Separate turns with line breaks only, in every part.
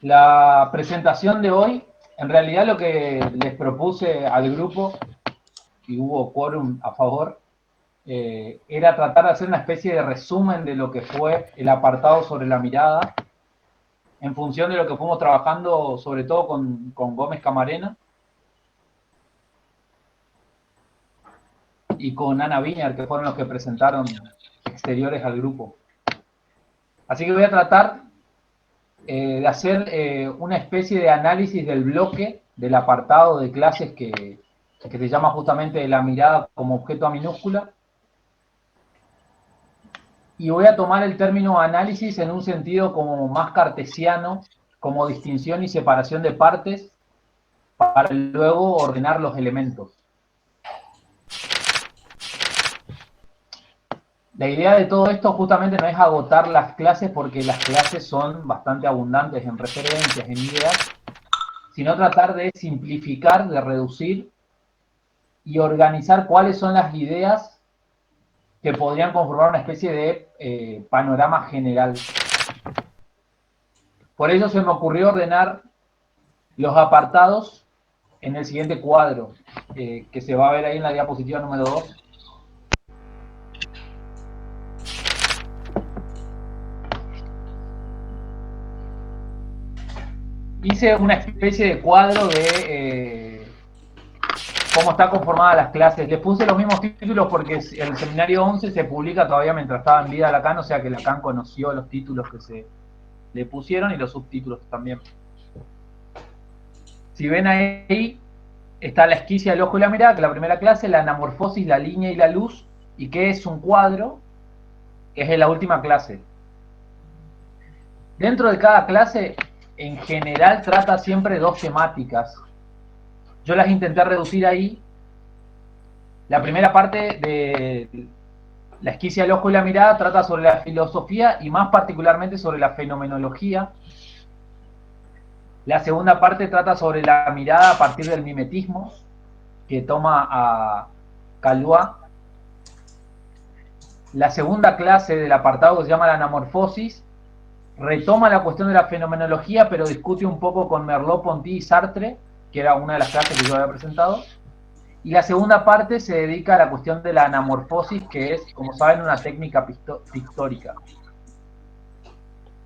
La presentación de hoy, en realidad lo que les propuse al grupo, y hubo quórum a favor, era tratar de hacer una especie de resumen de lo que fue el apartado sobre la mirada, en función de lo que fuimos trabajando, sobre todo con Gómez Camarena y con Ana Viñar, que fueron los que presentaron exteriores al grupo. Así que voy a tratar de hacer una especie de análisis del bloque del apartado de clases que se llama justamente la mirada como objeto a minúscula. Y voy a tomar el término análisis en un sentido como más cartesiano, como distinción y separación de partes, para luego ordenar los elementos. La idea de todo esto justamente no es agotar las clases, porque las clases son bastante abundantes en referencias, en ideas, sino tratar de simplificar, de reducir y organizar cuáles son las ideas que podrían conformar una especie de panorama general. Por ello se me ocurrió ordenar los apartados en el siguiente cuadro, que se va a ver ahí en la diapositiva número 2. Hice una especie de cuadro de cómo está conformada las clases. Les puse los mismos títulos porque el seminario 11 se publica todavía mientras estaba en vida Lacan, o sea que Lacan conoció los títulos que se le pusieron y los subtítulos también. Si ven ahí, está la esquicia del ojo y la mirada, que es la primera clase, la anamorfosis, la línea y la luz, y qué es un cuadro, que es la última clase. Dentro de cada clase, en general, trata siempre dos temáticas. Yo las intenté reducir ahí. La primera parte de la esquicia del ojo y la mirada trata sobre la filosofía y más particularmente sobre la fenomenología. La segunda parte trata sobre la mirada a partir del mimetismo, que toma a Calois. La segunda clase del apartado que se llama la anamorfosis retoma la cuestión de la fenomenología, pero discute un poco con Merleau-Ponty y Sartre, que era una de las clases que yo había presentado. Y la segunda parte se dedica a la cuestión de la anamorfosis, que es, como saben, una técnica pictórica.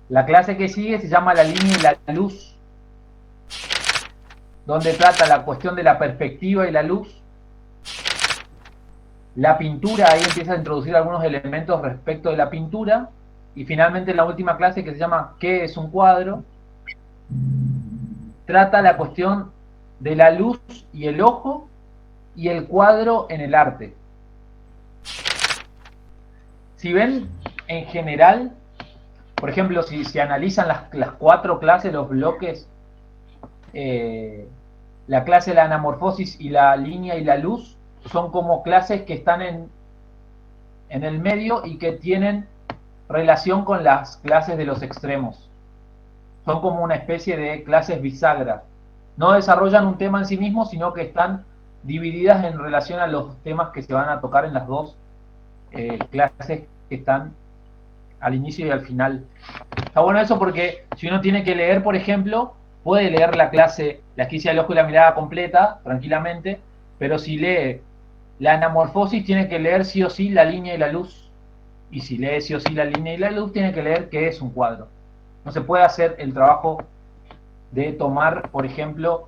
La clase que sigue se llama la línea y la luz, donde trata la cuestión de la perspectiva y la luz. La pintura, ahí empieza a introducir algunos elementos respecto de la pintura. Y finalmente la última clase, que se llama ¿qué es un cuadro?, trata la cuestión de la luz y el ojo y el cuadro en el arte. Si ven, en general, por ejemplo, si analizan las cuatro clases, los bloques, la clase de la anamorfosis y la línea y la luz, son como clases que están en el medio y que tienen relación con las clases de los extremos. Son como una especie de clases bisagras. No desarrollan un tema en sí mismo, sino que están divididas en relación a los temas que se van a tocar en las dos clases que están al inicio y al final. Está bueno eso porque si uno tiene que leer, por ejemplo, puede leer la clase, la esquicia del ojo y la mirada completa, tranquilamente, pero si lee la anamorfosis, tiene que leer sí o sí la línea y la luz. Y si lee sí o sí la línea y la luz, tiene que leer qué es un cuadro. No se puede hacer el trabajo de tomar, por ejemplo,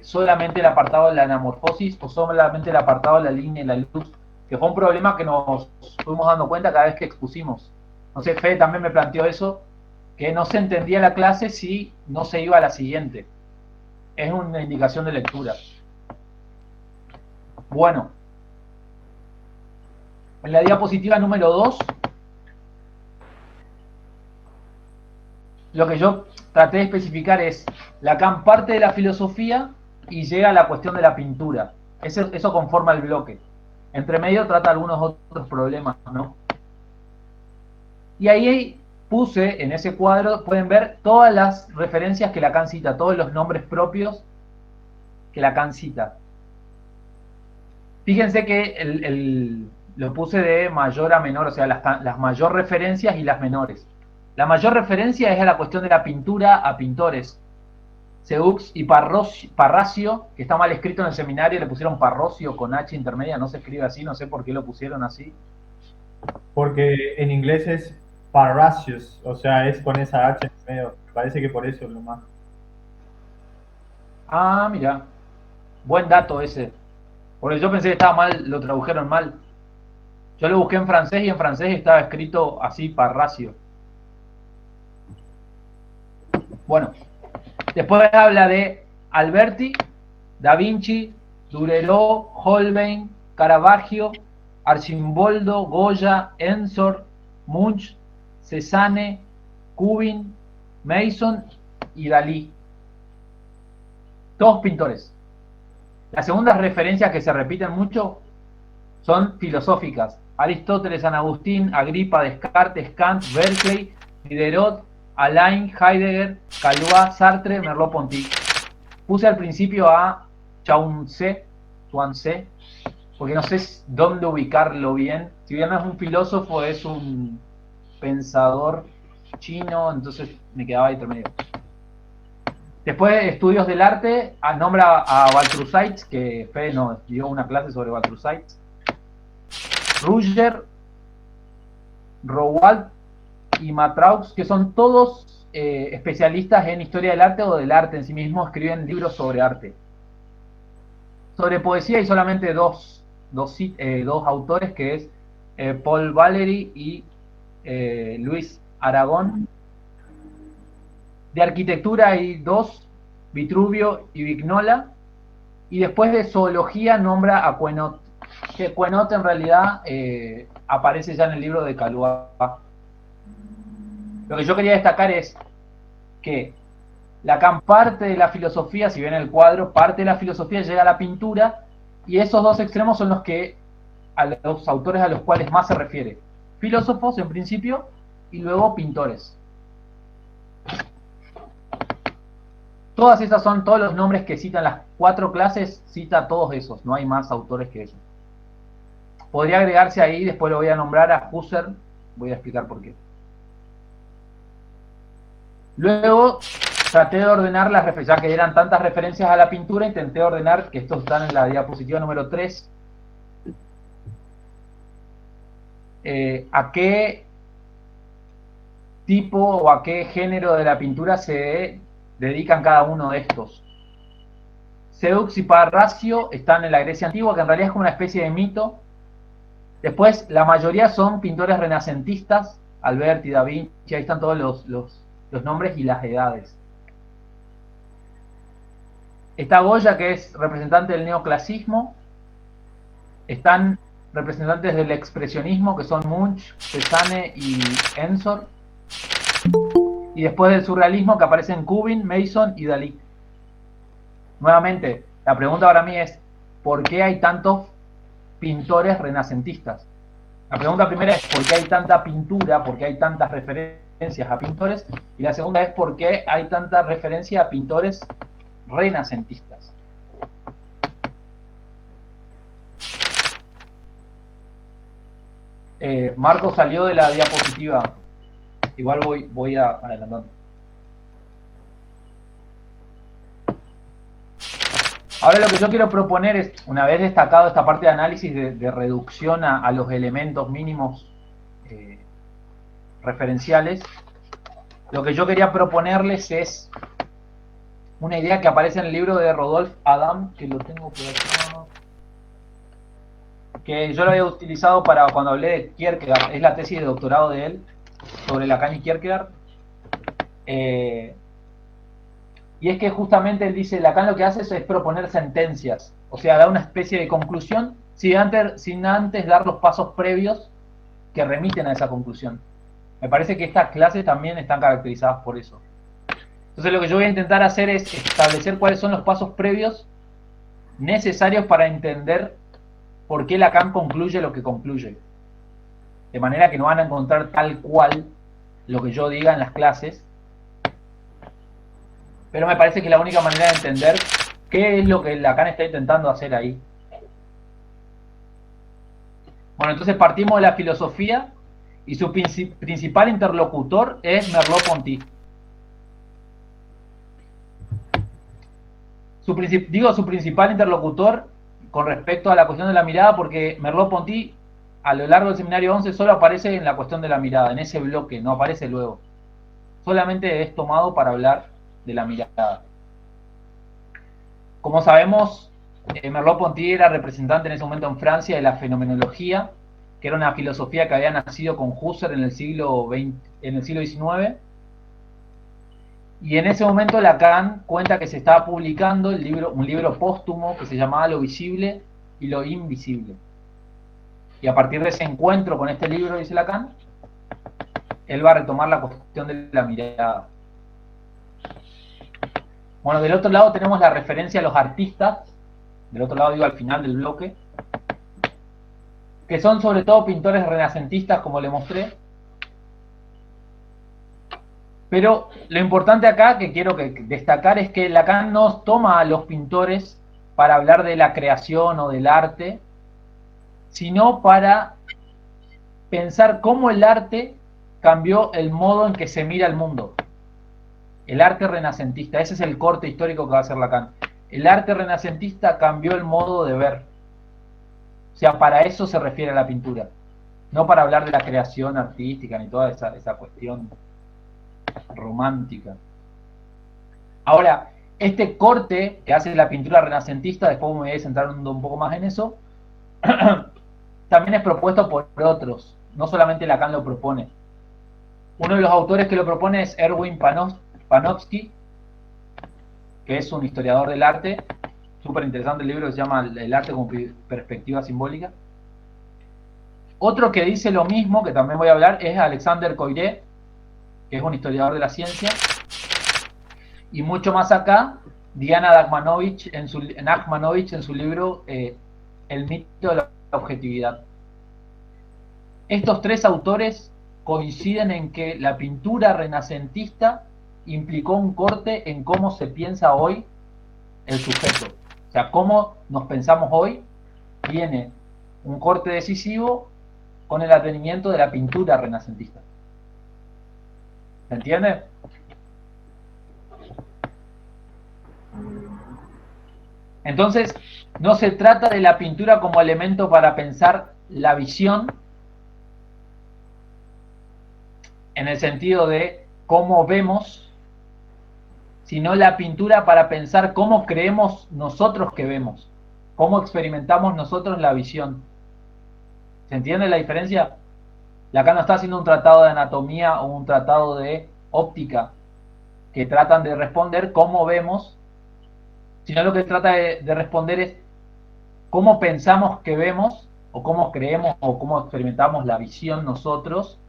solamente el apartado de la anamorfosis o solamente el apartado de la línea y la luz, que fue un problema que nos fuimos dando cuenta cada vez que expusimos. No sé, Fede también me planteó eso, que no se entendía la clase si no se iba a la siguiente. Es una indicación de lectura. Bueno, en la diapositiva número 2, lo que yo traté de especificar es, Lacan parte de la filosofía y llega a la cuestión de la pintura. Eso conforma el bloque. Entre medio trata algunos otros problemas, ¿no? Y ahí puse, en ese cuadro, pueden ver todas las referencias que Lacan cita, todos los nombres propios que Lacan cita. Fíjense que lo puse de mayor a menor, o sea, las mayor referencias y las menores. La mayor referencia es a la cuestión de la pintura a pintores. Seux y Parracio, que está mal escrito en el seminario, le pusieron Parrocio con H intermedia, no se escribe así, no sé por qué lo pusieron así.
Porque en inglés es Parrasius, o sea, es con esa H en medio. Me parece que por eso es lo más.
Ah, mira, buen dato ese. Porque yo pensé que estaba mal, lo tradujeron mal. Yo lo busqué en francés y en francés estaba escrito así, Parracio. Bueno, después habla de Alberti, Da Vinci, Durero, Holbein, Caravaggio, Arcimboldo, Goya, Ensor, Munch, Cézanne, Cubbin, Mason y Dalí. Todos pintores. Las segundas referencias que se repiten mucho son filosóficas. Aristóteles, San Agustín, Agripa, Descartes, Kant, Berkeley, Diderot, Alain, Heidegger, Calois, Sartre, Merleau-Ponty. Puse al principio a Chuang-Tzu, porque no sé dónde ubicarlo bien. Si bien no es un filósofo, es un pensador chino, entonces me quedaba ahí intermedio. Después, estudios del arte, nombra a Balthusait, que Fede nos dio una clase sobre Balthusait. Ruger, Rowald y Matraux, que son todos especialistas en historia del arte o del arte en sí mismo, escriben libros sobre arte. Sobre poesía hay solamente dos autores, que es Paul Valéry y Luis Aragón. De arquitectura hay dos, Vitruvio y Vignola. Y después de zoología nombra a Queneau, que Queneau en realidad aparece ya en el libro de Calois. Lo que yo quería destacar es que Lacan parte de la filosofía, si ven el cuadro, parte de la filosofía llega a la pintura, y esos dos extremos son los que a los autores a los cuales más se refiere. Filósofos en principio y luego pintores. Todas esas son todos los nombres que citan las 4 clases, cita todos esos, no hay más autores que esos. Podría agregarse ahí, después lo voy a nombrar a Husserl, voy a explicar por qué. Luego traté de ordenar las referencias, ya que eran tantas referencias a la pintura, intenté ordenar, que estos están en la diapositiva número 3, a qué tipo o a qué género de la pintura se dedican cada uno de estos. Seux y Parrasio están en la Grecia antigua, que en realidad es como una especie de mito. Después, la mayoría son pintores renacentistas, Alberti, Da Vinci, ahí están todos los nombres y las edades. Está Goya, que es representante del neoclasismo. Están representantes del expresionismo, que son Munch, Cézanne y Ensor. Y después del surrealismo, que aparecen Cubbin, Mason y Dalí. Nuevamente, la pregunta para mí es, ¿por qué hay tantos pintores renacentistas? La pregunta primera es, ¿por qué hay tanta pintura? ¿Por qué hay tantas referencias a pintores? Y la segunda es, ¿por qué hay tanta referencia a pintores renacentistas? Marco salió de la diapositiva. Igual voy adelantando. Ahora lo que yo quiero proponer es, una vez destacado esta parte de análisis de reducción a los elementos mínimos referenciales, lo que yo quería proponerles es una idea que aparece en el libro de Rodolphe Adam, que lo tengo por acá, que yo lo había utilizado para cuando hablé de Kierkegaard, es la tesis de doctorado de él sobre Lacan y Kierkegaard. Y es que justamente él dice, Lacan lo que hace es proponer sentencias, o sea, da una especie de conclusión sin antes dar los pasos previos que remiten a esa conclusión. Me parece que estas clases también están caracterizadas por eso. Entonces lo que yo voy a intentar hacer es establecer cuáles son los pasos previos necesarios para entender por qué Lacan concluye lo que concluye. De manera que no van a encontrar tal cual lo que yo diga en las clases, pero me parece que es la única manera de entender qué es lo que Lacan está intentando hacer ahí. Bueno, entonces partimos de la filosofía y su principal interlocutor es Merleau-Ponty. Su principal interlocutor con respecto a la cuestión de la mirada, porque Merleau-Ponty a lo largo del seminario 11 solo aparece en la cuestión de la mirada, en ese bloque, no aparece luego. Solamente es tomado para hablar de la mirada. Como sabemos, Merleau-Ponty era representante en ese momento en Francia de la fenomenología, que era una filosofía que había nacido con Husserl en el siglo XIX. Y en ese momento Lacan cuenta que se estaba publicando un libro póstumo que se llamaba Lo visible y lo invisible. Y a partir de ese encuentro con este libro, dice Lacan, él va a retomar la cuestión de la mirada. Bueno, del otro lado tenemos la referencia a los artistas, del otro lado digo al final del bloque, que son sobre todo pintores renacentistas, como le mostré. Pero lo importante acá que quiero destacar es que Lacan no toma a los pintores para hablar de la creación o del arte, sino para pensar cómo el arte cambió el modo en que se mira el mundo. El arte renacentista, ese es el corte histórico que va a hacer Lacan. El arte renacentista cambió el modo de ver. O sea, para eso se refiere a la pintura. No para hablar de la creación artística ni toda esa cuestión romántica. Ahora, este corte que hace la pintura renacentista, después me voy a centrar un poco más en eso, también es propuesto por otros, no solamente Lacan lo propone. Uno de los autores que lo propone es Erwin Panofsky, que es un historiador del arte, súper interesante el libro que se llama El arte como perspectiva simbólica. Otro que dice lo mismo, que también voy a hablar, es Alexander Coiré, que es un historiador de la ciencia. Y mucho más acá, Diana Nachmanovich en su libro El mito de la objetividad. Estos tres autores coinciden en que la pintura renacentista implicó un corte en cómo se piensa hoy el sujeto. O sea, cómo nos pensamos hoy tiene un corte decisivo con el advenimiento de la pintura renacentista. ¿Se entiende? Entonces, no se trata de la pintura como elemento para pensar la visión, en el sentido de cómo vemos, sino la pintura para pensar cómo creemos nosotros que vemos, cómo experimentamos nosotros la visión. ¿Se entiende la diferencia? Lacan no está haciendo un tratado de anatomía o un tratado de óptica que tratan de responder cómo vemos, sino lo que trata de responder es cómo pensamos que vemos, o cómo creemos, o cómo experimentamos la visión nosotros,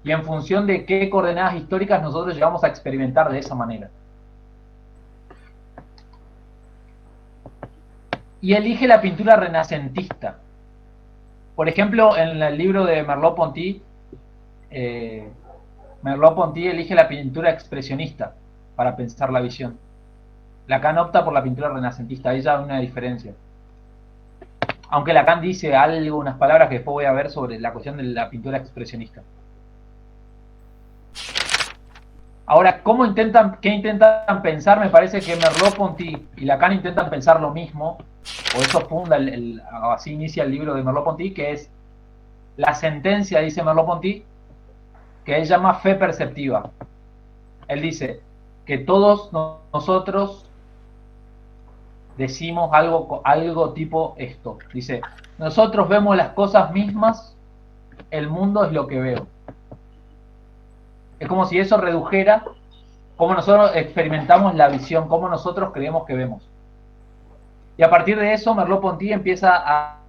y en función de qué coordenadas históricas nosotros llegamos a experimentar de esa manera. Y elige la pintura renacentista. Por ejemplo, en el libro de Merleau-Ponty, Merleau-Ponty elige la pintura expresionista para pensar la visión. Lacan opta por la pintura renacentista, ahí ya hay una diferencia. Aunque Lacan dice algo, unas palabras que después voy a ver sobre la cuestión de la pintura expresionista. Ahora, ¿qué intentan pensar? Me parece que Merleau-Ponty y Lacan intentan pensar lo mismo, o eso funda, así inicia el libro de Merleau-Ponty, que es la sentencia, dice Merleau-Ponty, que él llama fe perceptiva. Él dice que todos nosotros decimos algo tipo esto. Dice, nosotros vemos las cosas mismas, el mundo es lo que veo. Es como si eso redujera cómo nosotros experimentamos la visión, cómo nosotros creemos que vemos. Y a partir de eso, Merleau-Ponty empieza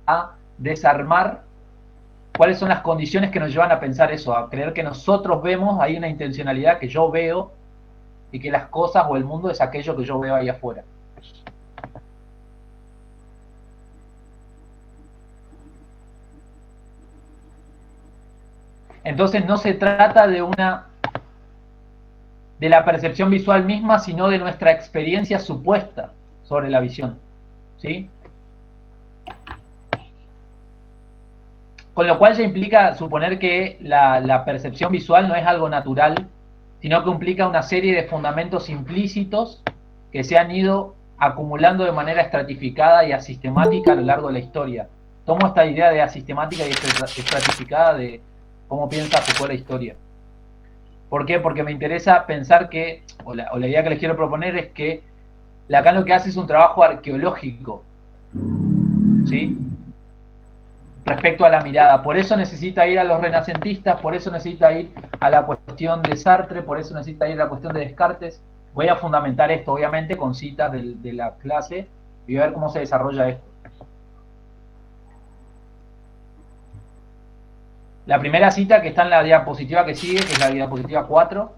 a desarmar cuáles son las condiciones que nos llevan a pensar eso, a creer que nosotros vemos, hay una intencionalidad que yo veo, y que las cosas o el mundo es aquello que yo veo ahí afuera. Entonces no se trata de la percepción visual misma, sino de nuestra experiencia supuesta sobre la visión. ¿Sí? Con lo cual ya implica suponer que la percepción visual no es algo natural, sino que implica una serie de fundamentos implícitos que se han ido acumulando de manera estratificada y asistemática a lo largo de la historia. Tomo esta idea de asistemática y estratificada de cómo piensa Foucault la historia. ¿Por qué? Porque me interesa pensar que, o la idea que les quiero proponer es que Lacan lo que hace es un trabajo arqueológico, ¿sí? Respecto a la mirada. Por eso necesita ir a los renacentistas, por eso necesita ir a la cuestión de Sartre, por eso necesita ir a la cuestión de Descartes. Voy a fundamentar esto, obviamente, con citas de la clase y a ver cómo se desarrolla esto. La primera cita que está en la diapositiva que sigue, que es la diapositiva 4,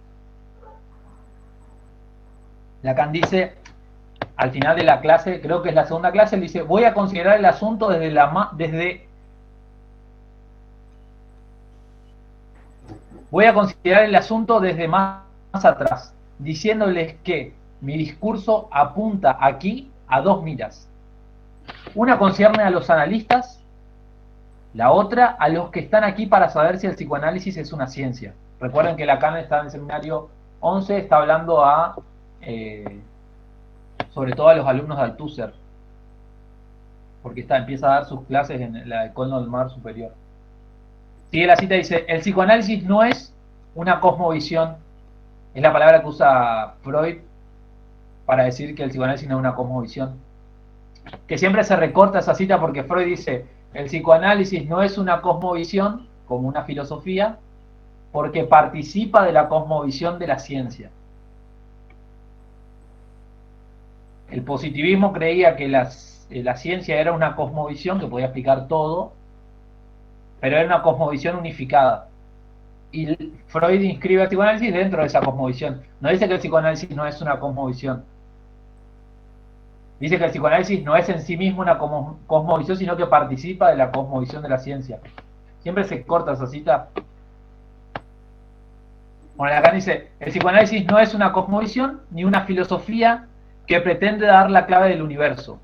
Lacan dice, al final de la clase, creo que es la segunda clase, él dice, voy a considerar el asunto voy a considerar el asunto desde más atrás, diciéndoles que mi discurso apunta aquí a dos miras. Una concierne a los analistas, la otra a los que están aquí para saber si el psicoanálisis es una ciencia. Recuerden que Lacan está en el seminario 11, está hablando sobre todo a los alumnos de Althusser, porque empieza a dar sus clases en la École Normale Superior. Sigue la cita, dice, el psicoanálisis no es una cosmovisión, es la palabra que usa Freud para decir que el psicoanálisis no es una cosmovisión. Que siempre se recorta esa cita porque Freud dice, el psicoanálisis no es una cosmovisión, como una filosofía, porque participa de la cosmovisión de la ciencia. El positivismo creía que la ciencia era una cosmovisión que podía explicar todo, pero era una cosmovisión unificada. Y Freud inscribe el psicoanálisis dentro de esa cosmovisión. No dice que el psicoanálisis no es una cosmovisión. Dice que el psicoanálisis no es en sí mismo una cosmovisión, sino que participa de la cosmovisión de la ciencia. Siempre se corta esa cita. Bueno, acá dice, el psicoanálisis no es una cosmovisión ni una filosofía que pretende dar la clave del universo.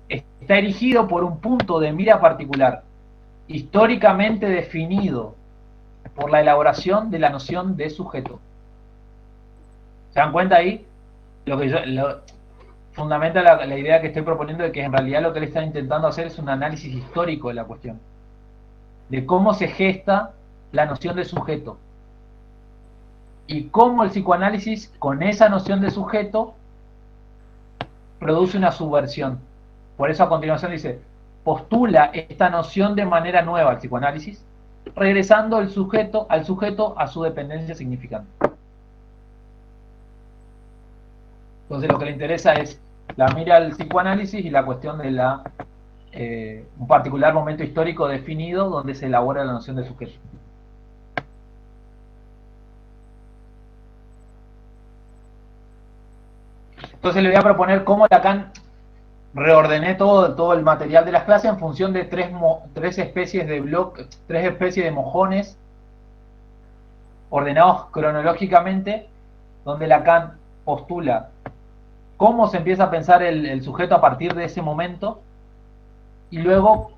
Está erigido por un punto de mira particular, históricamente definido por la elaboración de la noción de sujeto. ¿Se dan cuenta ahí? Fundamenta la idea que estoy proponiendo de que en realidad lo que él está intentando hacer es un análisis histórico de la cuestión, de cómo se gesta la noción de sujeto y cómo el psicoanálisis con esa noción de sujeto produce una subversión. Por eso a continuación dice, postula esta noción de manera nueva al psicoanálisis, regresando al sujeto a su dependencia significante. Entonces lo que le interesa es la mira al psicoanálisis y la cuestión de un particular momento histórico definido donde se elabora la noción de sujeto. Entonces le voy a proponer cómo Lacan reordené todo el material de las clases en función de tres especies de bloques, tres especies de mojones ordenados cronológicamente, donde Lacan postula cómo se empieza a pensar el sujeto a partir de ese momento y luego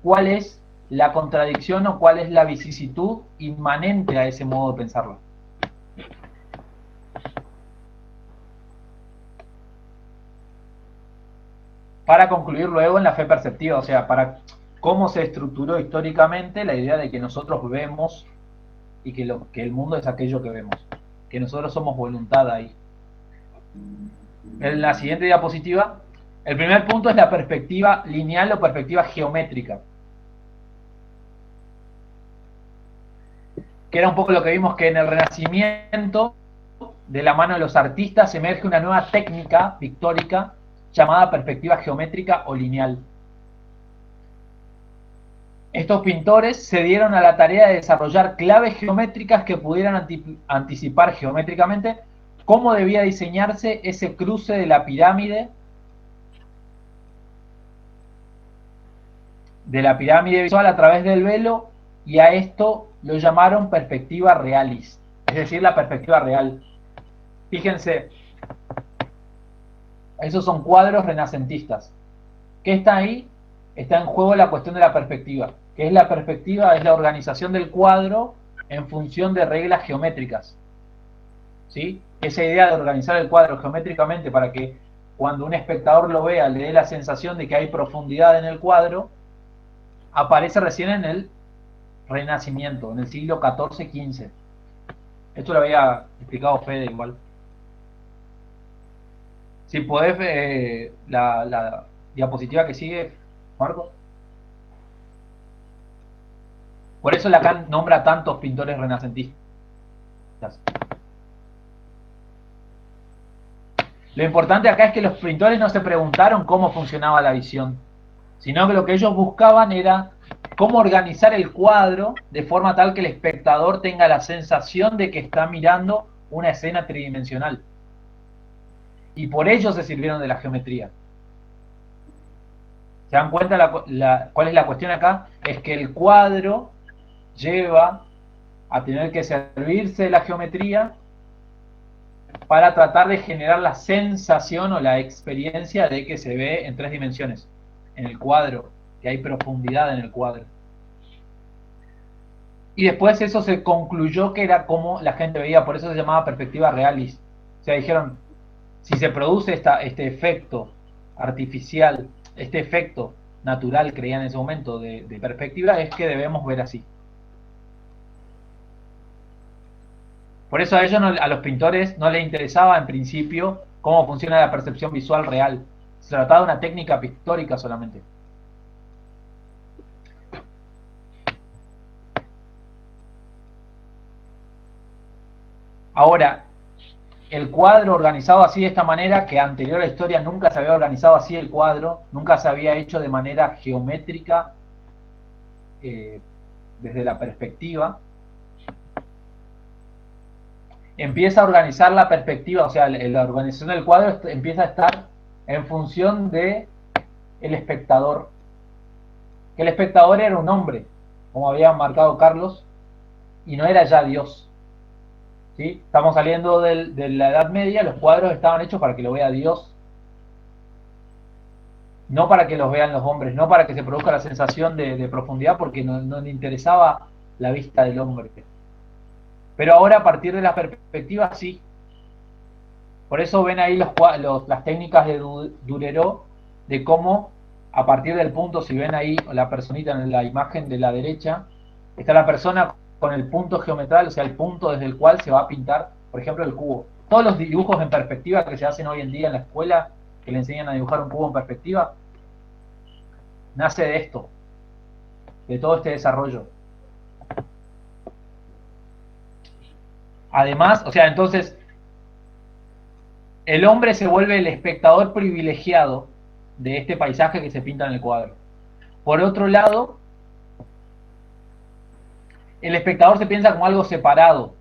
cuál es la contradicción o cuál es la vicisitud inmanente a ese modo de pensarlo. Para concluir luego en la fe perceptiva, o sea, para cómo se estructuró históricamente la idea de que nosotros vemos y que el mundo es aquello que vemos, que nosotros somos voluntad ahí. En la siguiente diapositiva, el primer punto es la perspectiva lineal o perspectiva geométrica, que era un poco lo que vimos que en el Renacimiento, de la mano de los artistas, emerge una nueva técnica pictórica llamada perspectiva geométrica o lineal. Estos pintores se dieron a la tarea de desarrollar claves geométricas que pudieran anticipar geométricamente cómo debía diseñarse ese cruce de la pirámide visual a través del velo, y a esto lo llamaron perspectiva realis, es decir, la perspectiva real. Fíjense, esos son cuadros renacentistas. ¿Qué está ahí? Está en juego la cuestión de la perspectiva. que es la perspectiva, es la organización del cuadro en función de reglas geométricas. ¿Sí? Esa idea de organizar el cuadro geométricamente para que cuando un espectador lo vea le dé la sensación de que hay profundidad en el cuadro, aparece recién en el Renacimiento, en el siglo XIV-XV. Esto lo había explicado Fede igual. Si podés, la diapositiva que sigue, Marco. Por eso Lacan nombra tantos pintores renacentistas. Lo importante acá es que los pintores no se preguntaron cómo funcionaba la visión, sino que lo que ellos buscaban era cómo organizar el cuadro de forma tal que el espectador tenga la sensación de que está mirando una escena tridimensional. Y por ello se sirvieron de la geometría. ¿Se dan cuenta cuál es la cuestión acá? Es que el cuadro lleva a tener que servirse de la geometría para tratar de generar la sensación o la experiencia de que se ve en 3 dimensiones en el cuadro, que hay profundidad en el cuadro. Y después eso se concluyó que era como la gente veía, por eso se llamaba perspectiva realista. O sea, dijeron, si se produce este efecto artificial, este efecto natural, creían en ese momento, de perspectiva, es que debemos ver así. Por eso a ellos, a los pintores, no les interesaba en principio cómo funciona la percepción visual real. Se trataba de una técnica pictórica solamente. Ahora, el cuadro organizado así de esta manera, que anterior a la historia nunca se había organizado así el cuadro, nunca se había hecho de manera geométrica desde la perspectiva, empieza a organizar la perspectiva, o sea, la organización del cuadro empieza a estar en función de el espectador. Que el espectador era un hombre, como había marcado Carlos, y no era ya Dios. ¿Sí? Estamos saliendo de la Edad Media, los cuadros estaban hechos para que lo vea Dios, no para que los vean los hombres, no para que se produzca la sensación de profundidad, porque no le interesaba la vista del hombre. Pero ahora, a partir de la perspectiva, sí. Por eso ven ahí las técnicas de Durereau, de cómo, a partir del punto, si ven ahí la personita en la imagen de la derecha, está la persona con el punto geometral, o sea, el punto desde el cual se va a pintar, por ejemplo, el cubo. Todos los dibujos en perspectiva que se hacen hoy en día en la escuela, que le enseñan a dibujar un cubo en perspectiva, nace de esto, de todo este desarrollo. Además, o sea, entonces, el hombre se vuelve el espectador privilegiado de este paisaje que se pinta en el cuadro. Por otro lado, el espectador se piensa como algo separado.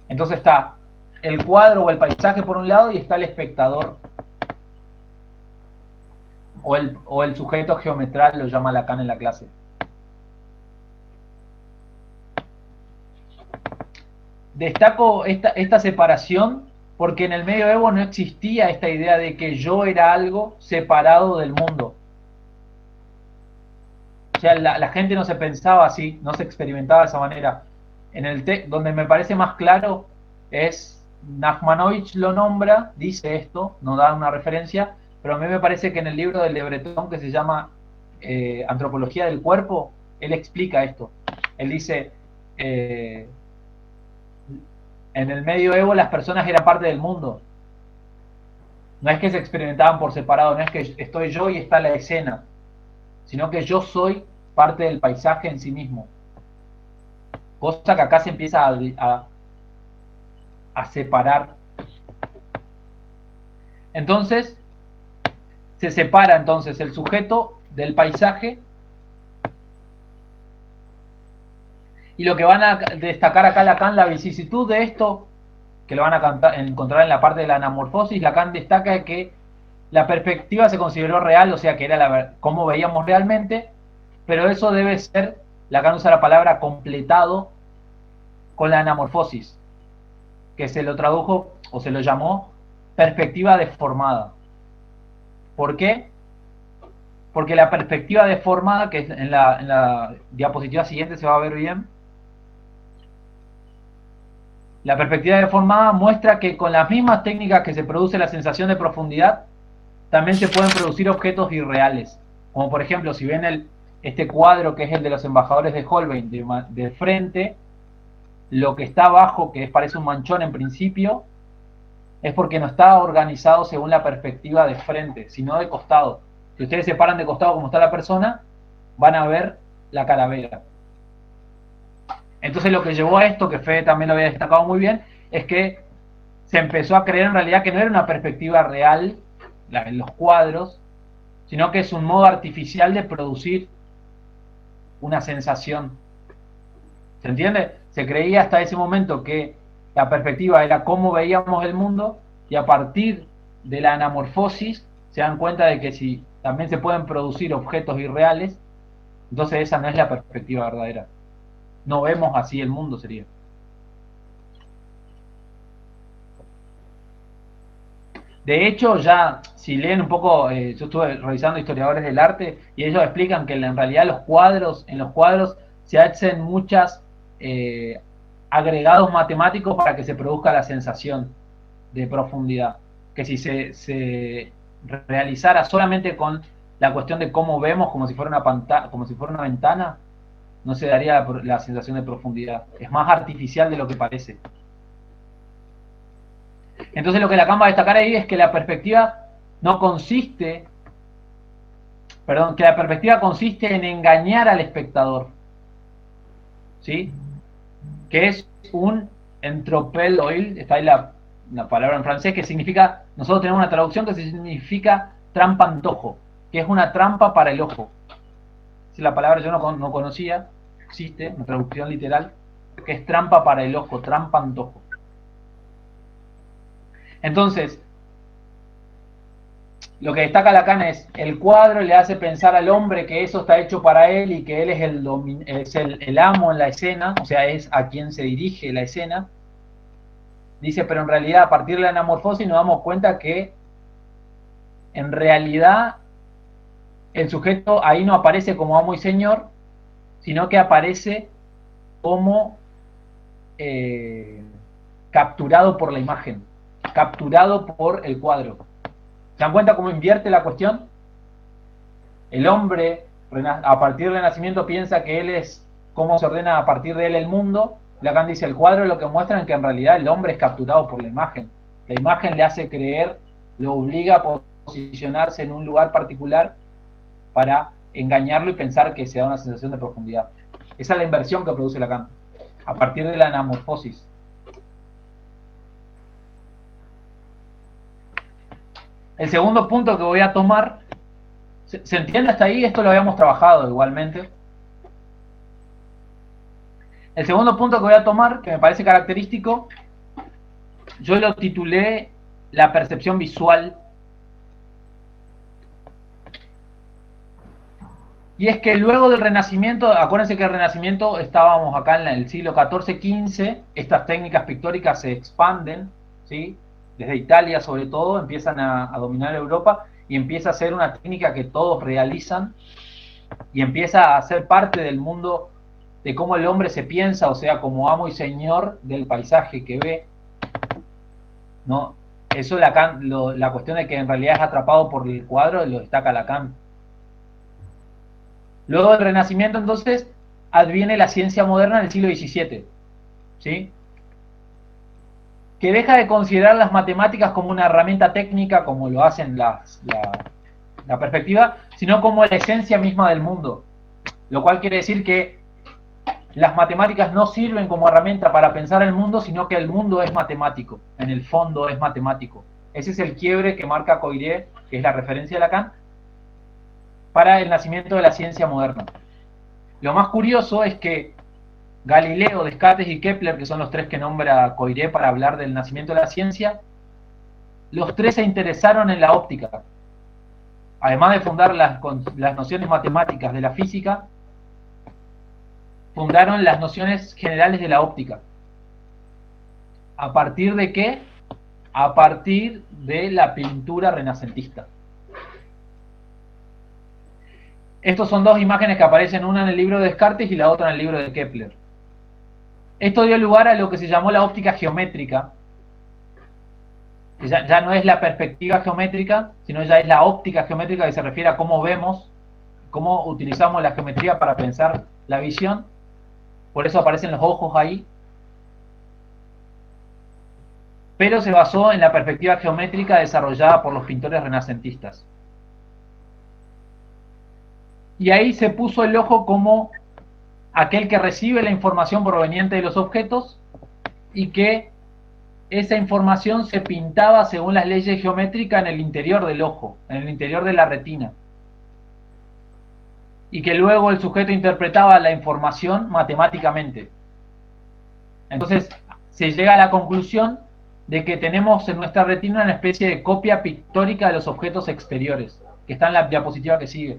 Entonces está el cuadro o el paisaje por un lado y está el espectador. O el sujeto geometral, lo llama Lacan en la clase. Destaco esta separación porque en el medioevo no existía esta idea de que yo era algo separado del mundo. O sea, la gente no se pensaba así, no se experimentaba de esa manera. Donde me parece más claro es, Nachmanovich lo nombra, dice esto, no da una referencia, pero a mí me parece que en el libro de Le Breton, que se llama Antropología del Cuerpo, él explica esto. Él dice, en el medioevo las personas eran parte del mundo. No es que se experimentaban por separado, no es que estoy yo y está la escena, sino que yo soy parte del paisaje en sí mismo. Cosa que acá se empieza a separar. Entonces, se separa entonces el sujeto del paisaje, y lo que van a destacar acá Lacan, la vicisitud de esto, que lo van a encontrar en la parte de la anamorfosis, Lacan destaca que la perspectiva se consideró real, o sea que era cómo veíamos realmente, pero eso debe ser, Lacan usa la palabra completado con la anamorfosis, que se lo tradujo o se lo llamó perspectiva deformada. ¿Por qué? porque la perspectiva deformada, que en la diapositiva siguiente se va a ver bien, la perspectiva deformada muestra que con las mismas técnicas que se produce la sensación de profundidad, también se pueden producir objetos irreales. Como por ejemplo, si ven este cuadro que es el de los embajadores de Holbein de frente, lo que está abajo, que parece un manchón en principio, es porque no está organizado según la perspectiva de frente, sino de costado. Si ustedes se paran de costado como está la persona, van a ver la calavera. Entonces lo que llevó a esto, que Fede también lo había destacado muy bien, es que se empezó a creer en realidad que no era una perspectiva real en los cuadros, sino que es un modo artificial de producir una sensación. ¿Se entiende? Se creía hasta ese momento que la perspectiva era cómo veíamos el mundo, y a partir de la anamorfosis se dan cuenta de que si también se pueden producir objetos irreales, entonces esa no es la perspectiva verdadera. No vemos así el mundo, sería. De hecho, ya, si leen un poco, yo estuve revisando historiadores del arte y ellos explican que en realidad en los cuadros se hacen muchas agregados matemáticos para que se produzca la sensación de profundidad. Que si se realizara solamente con la cuestión de cómo vemos, como si fuera una pantalla, como si fuera una ventana, no se daría la sensación de profundidad. Es más artificial de lo que parece. Entonces lo que Lacan va a destacar ahí es que la perspectiva no consiste, perdón, que la perspectiva consiste en engañar al espectador, ¿sí? Que es un entropel oil, está ahí la palabra en francés, que significa, nosotros tenemos una traducción que significa trampa antojo, que es una trampa para el ojo. Si la palabra yo no conocía, existe, una traducción literal, que es trampa para el ojo, trampa antojo. Entonces, lo que destaca Lacan es el cuadro le hace pensar al hombre que eso está hecho para él y que él es el amo en la escena, o sea, es a quien se dirige la escena. Dice, pero en realidad a partir de la anamorfosis nos damos cuenta que en realidad el sujeto ahí no aparece como amo y señor, sino que aparece como capturado por la imagen, capturado por el cuadro. ¿Se dan cuenta cómo invierte la cuestión? El hombre, a partir del nacimiento, piensa que él es cómo se ordena a partir de él el mundo. Lacan dice, el cuadro lo que muestra es que en realidad el hombre es capturado por la imagen. La imagen le hace creer, lo obliga a posicionarse en un lugar particular para engañarlo y pensar que se da una sensación de profundidad. Esa es la inversión que produce Lacan, a partir de la anamorfosis. El segundo punto que voy a tomar, ¿se entiende hasta ahí? Esto lo habíamos trabajado igualmente. El segundo punto que voy a tomar, que me parece característico, yo lo titulé la percepción visual. Y es que luego del Renacimiento, acuérdense que el Renacimiento estábamos acá en el siglo XIV-XV, estas técnicas pictóricas se expanden, ¿sí? Desde Italia sobre todo, empiezan a dominar Europa y empieza a ser una técnica que todos realizan y empieza a ser parte del mundo de cómo el hombre se piensa, o sea, como amo y señor del paisaje que ve, ¿no? Eso la cuestión de que en realidad es atrapado por el cuadro lo destaca Lacan. Luego del Renacimiento, entonces, adviene la ciencia moderna en el siglo XVII, ¿sí? Que deja de considerar las matemáticas como una herramienta técnica, como lo hacen la perspectiva, sino como la esencia misma del mundo. Lo cual quiere decir que las matemáticas no sirven como herramienta para pensar el mundo, sino que el mundo es matemático, en el fondo es matemático. Ese es el quiebre que marca Coiré, que es la referencia de Lacan, para el nacimiento de la ciencia moderna. Lo más curioso es que Galileo, Descartes y Kepler, que son los tres que nombra Coiré para hablar del nacimiento de la ciencia, los tres se interesaron en la óptica. Además de fundar las nociones matemáticas de la física, fundaron las nociones generales de la óptica. ¿A partir de qué? A partir de la pintura renacentista. Estos son dos imágenes que aparecen, una en el libro de Descartes y la otra en el libro de Kepler. Esto dio lugar a lo que se llamó la óptica geométrica, que ya no es la perspectiva geométrica, sino ya es la óptica geométrica, que se refiere a cómo vemos, cómo utilizamos la geometría para pensar la visión. Por eso aparecen los ojos ahí. Pero se basó en la perspectiva geométrica desarrollada por los pintores renacentistas. Y ahí se puso el ojo como aquel que recibe la información proveniente de los objetos y que esa información se pintaba según las leyes geométricas en el interior del ojo, en el interior de la retina. Y que luego el sujeto interpretaba la información matemáticamente. Entonces se llega a la conclusión de que tenemos en nuestra retina una especie de copia pictórica de los objetos exteriores, que está en la diapositiva que sigue.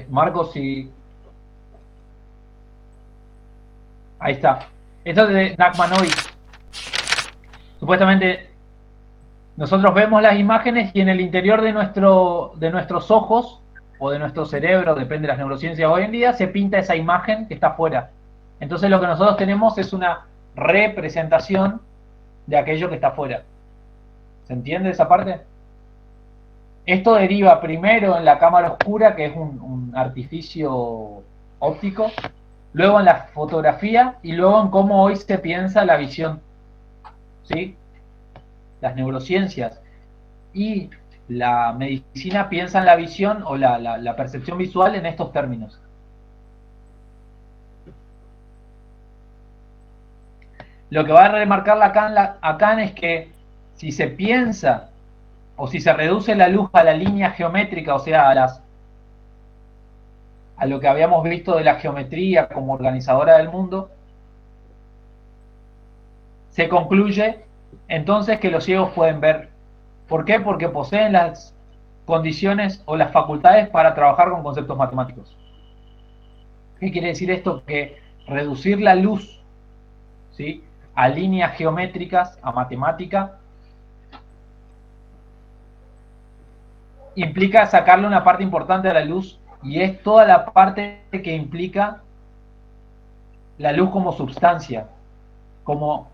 Marcos, si... Ahí está. Esto es de Nachmanovic. Supuestamente nosotros vemos las imágenes y en el interior de nuestros ojos o de nuestro cerebro, depende de las neurociencias hoy en día, se pinta esa imagen que está afuera. Entonces lo que nosotros tenemos es una representación de aquello que está afuera. ¿Se entiende esa parte? Esto deriva primero en la cámara oscura, que es un artificio óptico, luego en la fotografía y luego en cómo hoy se piensa la visión. ¿Sí? Las neurociencias y la medicina piensan la visión o la percepción visual en estos términos. Lo que va a remarcar Lacan es que si se piensa o si se reduce la luz a la línea geométrica, o sea, a lo que habíamos visto de la geometría como organizadora del mundo, se concluye entonces que los ciegos pueden ver. ¿Por qué? Porque poseen las condiciones o las facultades para trabajar con conceptos matemáticos. ¿Qué quiere decir esto? Que reducir la luz, ¿sí?, a líneas geométricas, a matemática, implica sacarle una parte importante a la luz, y es toda la parte que implica la luz como sustancia, como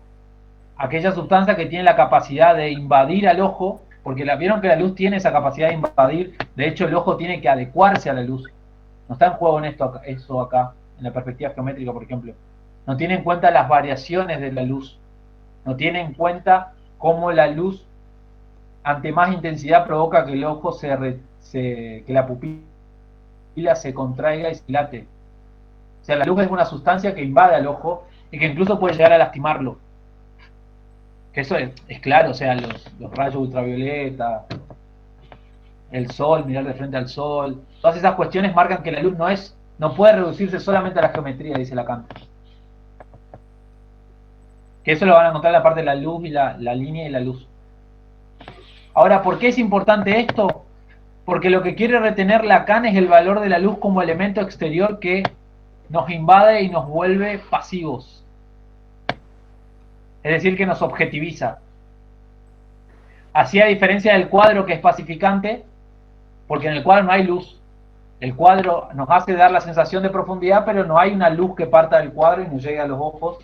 aquella sustancia que tiene la capacidad de invadir al ojo, porque vieron que la luz tiene esa capacidad de invadir. De hecho el ojo tiene que adecuarse a la luz. No está en juego en eso acá, en la perspectiva geométrica, por ejemplo. No tiene en cuenta las variaciones de la luz. No tiene en cuenta cómo la luz, ante más intensidad, provoca que el ojo que la pupila se contraiga y se dilate. O sea, la luz es una sustancia que invade al ojo y que incluso puede llegar a lastimarlo. Que eso es claro, o sea, los rayos ultravioleta, el sol, mirar de frente al sol, todas esas cuestiones marcan que la luz no puede reducirse solamente a la geometría, dice Lacan. Que eso lo van a encontrar en la parte de la luz y la línea y la luz. Ahora, ¿por qué es importante esto? Porque lo que quiere retener Lacan es el valor de la luz como elemento exterior que nos invade y nos vuelve pasivos. Es decir, que nos objetiviza. Así, a diferencia del cuadro, que es pacificante, porque en el cuadro no hay luz. El cuadro nos hace dar la sensación de profundidad, pero no hay una luz que parta del cuadro y nos llegue a los ojos.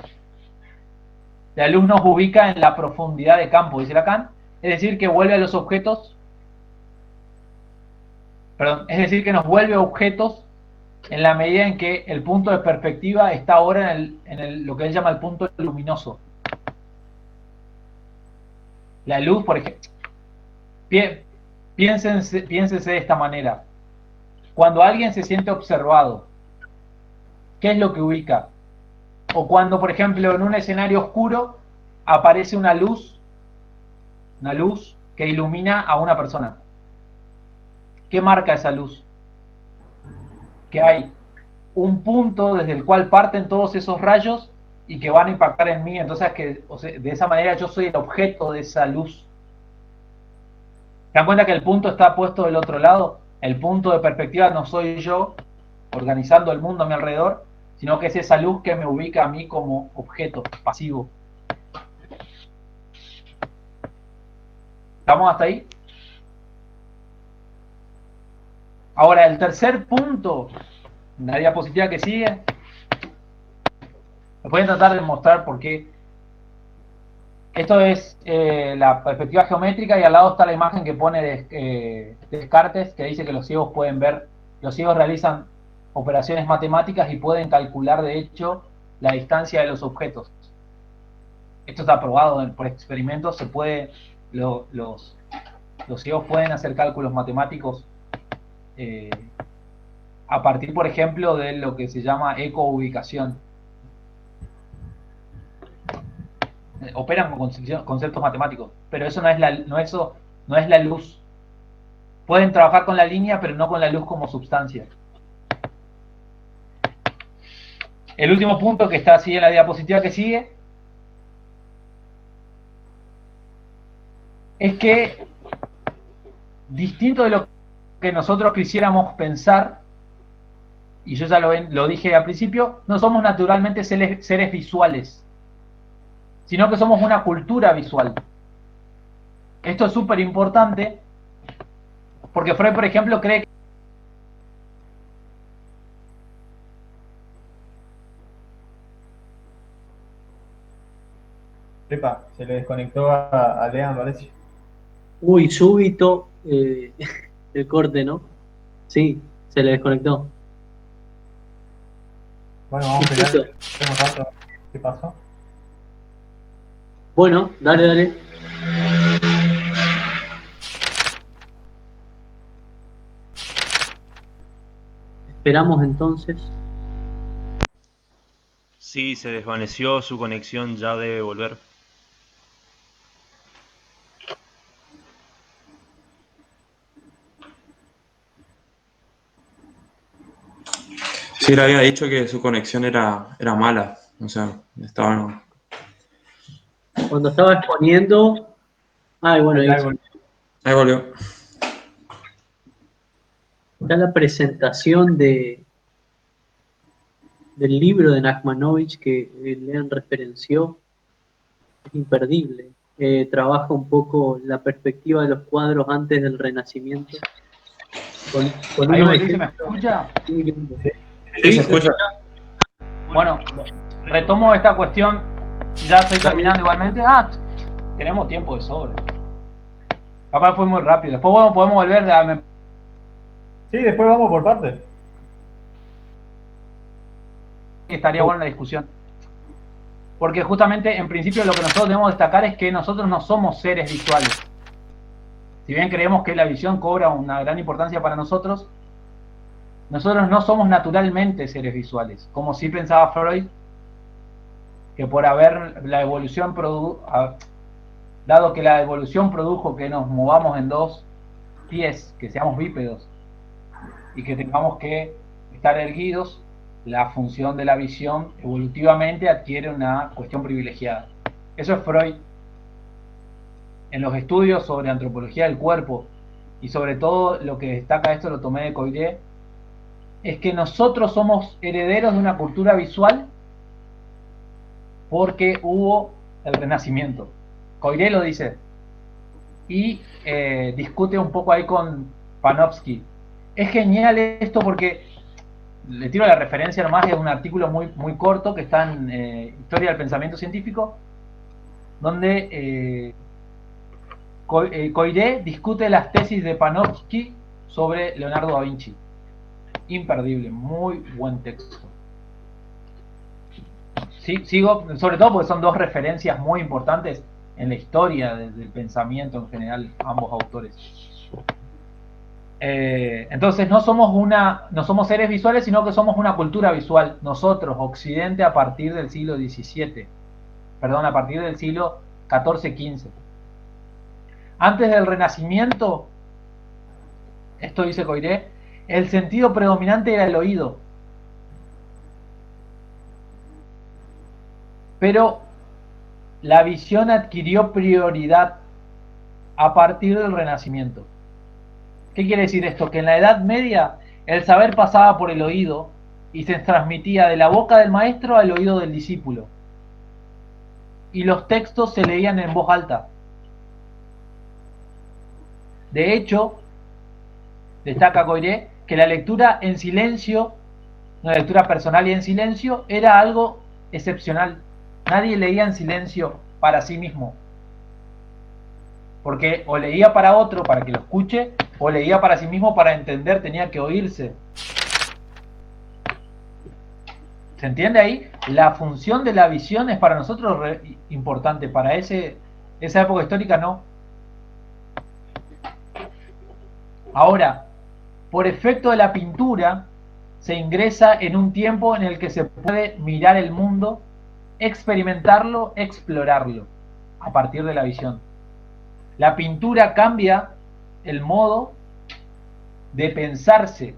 La luz nos ubica en la profundidad de campo, dice Lacan, es decir, que vuelve a los objetos, es decir, que nos vuelve objetos en la medida en que el punto de perspectiva está ahora en lo que él llama el punto luminoso. La luz, por ejemplo, piénsense de esta manera. Cuando alguien se siente observado, ¿qué es lo que ubica? O cuando, por ejemplo, en un escenario oscuro aparece una luz que ilumina a una persona. ¿Qué marca esa luz? Que hay un punto desde el cual parten todos esos rayos y que van a impactar en mí. Entonces, de esa manera yo soy el objeto de esa luz. ¿Se dan cuenta que el punto está puesto del otro lado? El punto de perspectiva no soy yo organizando el mundo a mi alrededor, sino que es esa luz que me ubica a mí como objeto pasivo. ¿Estamos hasta ahí? Ahora, el tercer punto, la diapositiva que sigue, me pueden tratar de mostrar por qué. Esto es la perspectiva geométrica y al lado está la imagen que pone Descartes, que dice que los ciegos pueden ver, los ciegos realizan operaciones matemáticas y pueden calcular de hecho la distancia de los objetos. Esto está probado por experimentos, se puede, los ciegos pueden hacer cálculos matemáticos a partir, por ejemplo, de lo que se llama ecoubicación. Operan con conceptos matemáticos, pero eso no es la luz. Pueden trabajar con la línea, pero no con la luz como sustancia. El último punto que está así en la diapositiva que sigue es que, distinto de lo que nosotros quisiéramos pensar, y yo ya lo dije al principio, no somos naturalmente seres visuales, sino que somos una cultura visual. Esto es súper importante porque Freud, por ejemplo, cree que
Epa, se le desconectó a Lean, parece.
Uy, súbito el corte, ¿no? Sí, se le desconectó.
Bueno, vamos a esperar un rato. ¿Qué pasó?
Bueno, dale. Esperamos entonces.
Sí, se desvaneció, su conexión ya debe volver.
Sí, le había dicho que su conexión era mala, o sea, estaba...
Cuando estaba exponiendo... Ay, bueno,
Ahí volvió.
está la presentación del libro de Nachmanovich que Lean referenció. Es imperdible. Trabaja un poco la perspectiva de los cuadros antes del Renacimiento. Con
ahí
unos
me
ejemplos
escucha.
muy lindos.
Sí, se escucha.
Bueno, retomo esta cuestión. Ya estoy terminando igualmente. Tenemos tiempo de sobra. Capaz fue muy rápido. Después podemos volver a...
Sí, después vamos por partes.
Estaría buena la discusión. Porque justamente, en principio, lo que nosotros debemos destacar es que nosotros no somos seres visuales. Si bien creemos que la visión cobra una gran importancia para nosotros no somos naturalmente seres visuales. Como sí pensaba Freud, que por haber la evolución dado que la evolución produjo que nos movamos en dos pies, que seamos bípedos y que tengamos que estar erguidos, la función de la visión evolutivamente adquiere una cuestión privilegiada. Eso es Freud. En los estudios sobre antropología del cuerpo y sobre todo lo que destaca, esto lo tomé de Coiré, es que nosotros somos herederos de una cultura visual porque hubo el Renacimiento. Coiré lo dice y discute un poco ahí con Panofsky. Es genial esto porque le tiro la referencia nomás, es un artículo muy corto que está en Historia del Pensamiento Científico, donde Coiré discute las tesis de Panofsky sobre Leonardo da Vinci. Imperdible, muy buen texto. Sí, sigo, sobre todo porque son dos referencias muy importantes en la historia del pensamiento en general, ambos autores. Entonces no somos seres visuales, sino que somos una cultura visual, nosotros, Occidente, a partir del siglo XVII, perdón, a partir del siglo XIV-XV. Antes del Renacimiento, esto dice Coiré, el sentido predominante era el oído. Pero la visión adquirió prioridad a partir del Renacimiento. ¿Qué quiere decir esto? Que en la Edad Media el saber pasaba por el oído y se transmitía de la boca del maestro al oído del discípulo. Y los textos se leían en voz alta. De hecho, destaca Coiré que la lectura en silencio, una lectura personal y en silencio, era algo excepcional. Nadie leía en silencio para sí mismo. Porque o leía para otro, para que lo escuche, o leía para sí mismo para entender, tenía que oírse. ¿Se entiende ahí? La función de la visión es para nosotros importante, para esa época histórica no. Ahora, por efecto de la pintura, se ingresa en un tiempo en el que se puede mirar el mundo, experimentarlo, explorarlo, a partir de la visión. La pintura cambia el modo de pensarse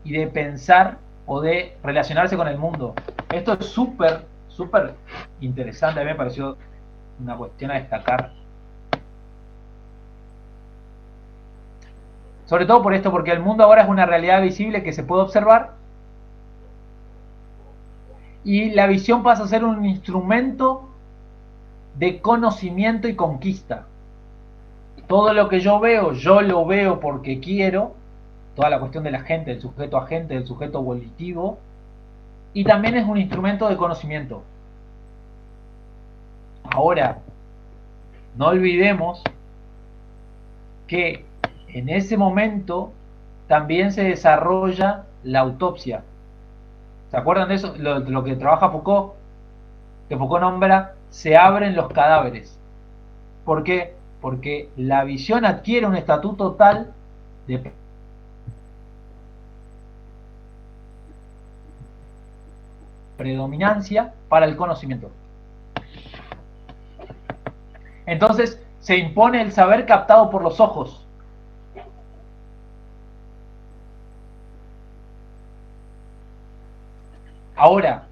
y de pensar o de relacionarse con el mundo. Esto es súper, súper interesante. A mí me pareció una cuestión a destacar. Sobre todo por esto, porque el mundo ahora es una realidad visible que se puede observar y la visión pasa a ser un instrumento de conocimiento y conquista. Todo lo que yo veo, yo lo veo porque quiero. Toda la cuestión de la gente, del sujeto agente, del sujeto volitivo. Y también es un instrumento de conocimiento. Ahora, no olvidemos que en ese momento también se desarrolla la autopsia. ¿Se acuerdan de eso? Lo que trabaja Foucault, que Foucault nombra, se abren los cadáveres. ¿Por qué? Porque la visión adquiere un estatuto tal de predominancia para el conocimiento. Entonces se impone el saber captado por los ojos. Ahora,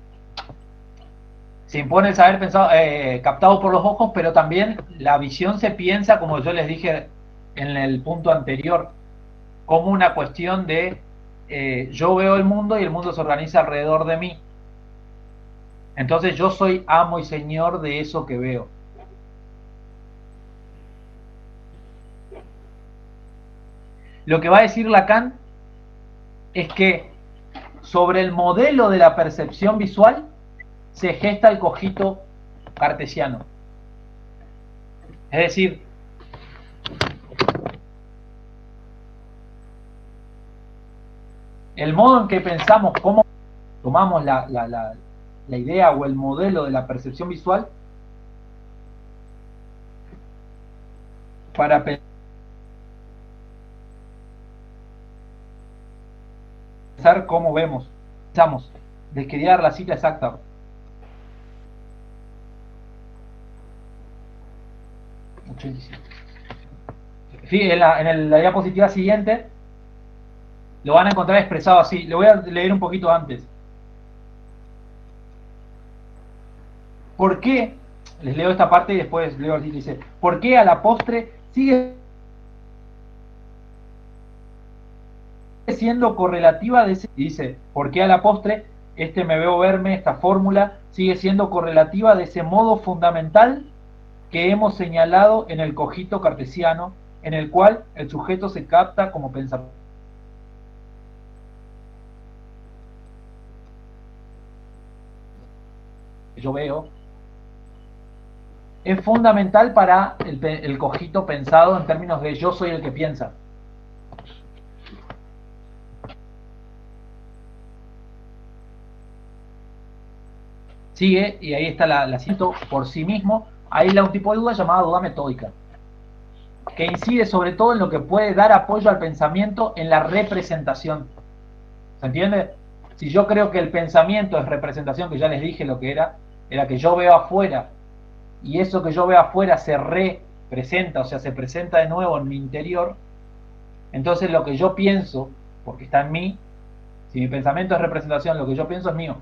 se impone el saber pensado, captado por los ojos, pero también la visión se piensa, como yo les dije en el punto anterior, como una cuestión de yo veo el mundo y el mundo se organiza alrededor de mí. Entonces yo soy amo y señor de eso que veo. Lo que va a decir Lacan es que sobre el modelo de la percepción visual se gesta el cogito cartesiano. Es decir, el modo en que pensamos, cómo tomamos la idea o el modelo de la percepción visual para pensar cómo vemos. Pensamos, les quería dar la cita exacta. Sí, en la diapositiva siguiente lo van a encontrar expresado así. Lo voy a leer un poquito antes. ¿Por qué? Les leo esta parte y después leo así, dice, ¿por qué a la postre sigue siendo correlativa de ese? Dice, ¿por qué a la postre me veo verme, esta fórmula, sigue siendo correlativa de ese modo fundamental que hemos señalado en el cogito cartesiano, en el cual el sujeto se capta como pensador? Yo veo, es fundamental para el cogito pensado en términos de yo soy el que piensa. Sigue, y ahí está la cito por sí mismo, hay un tipo de duda llamada duda metódica, que incide sobre todo en lo que puede dar apoyo al pensamiento en la representación. ¿Se entiende? Si yo creo que el pensamiento es representación, que ya les dije lo que era que yo veo afuera, y eso que yo veo afuera se representa, o sea, se presenta de nuevo en mi interior, entonces lo que yo pienso, porque está en mí, si mi pensamiento es representación, lo que yo pienso es mío.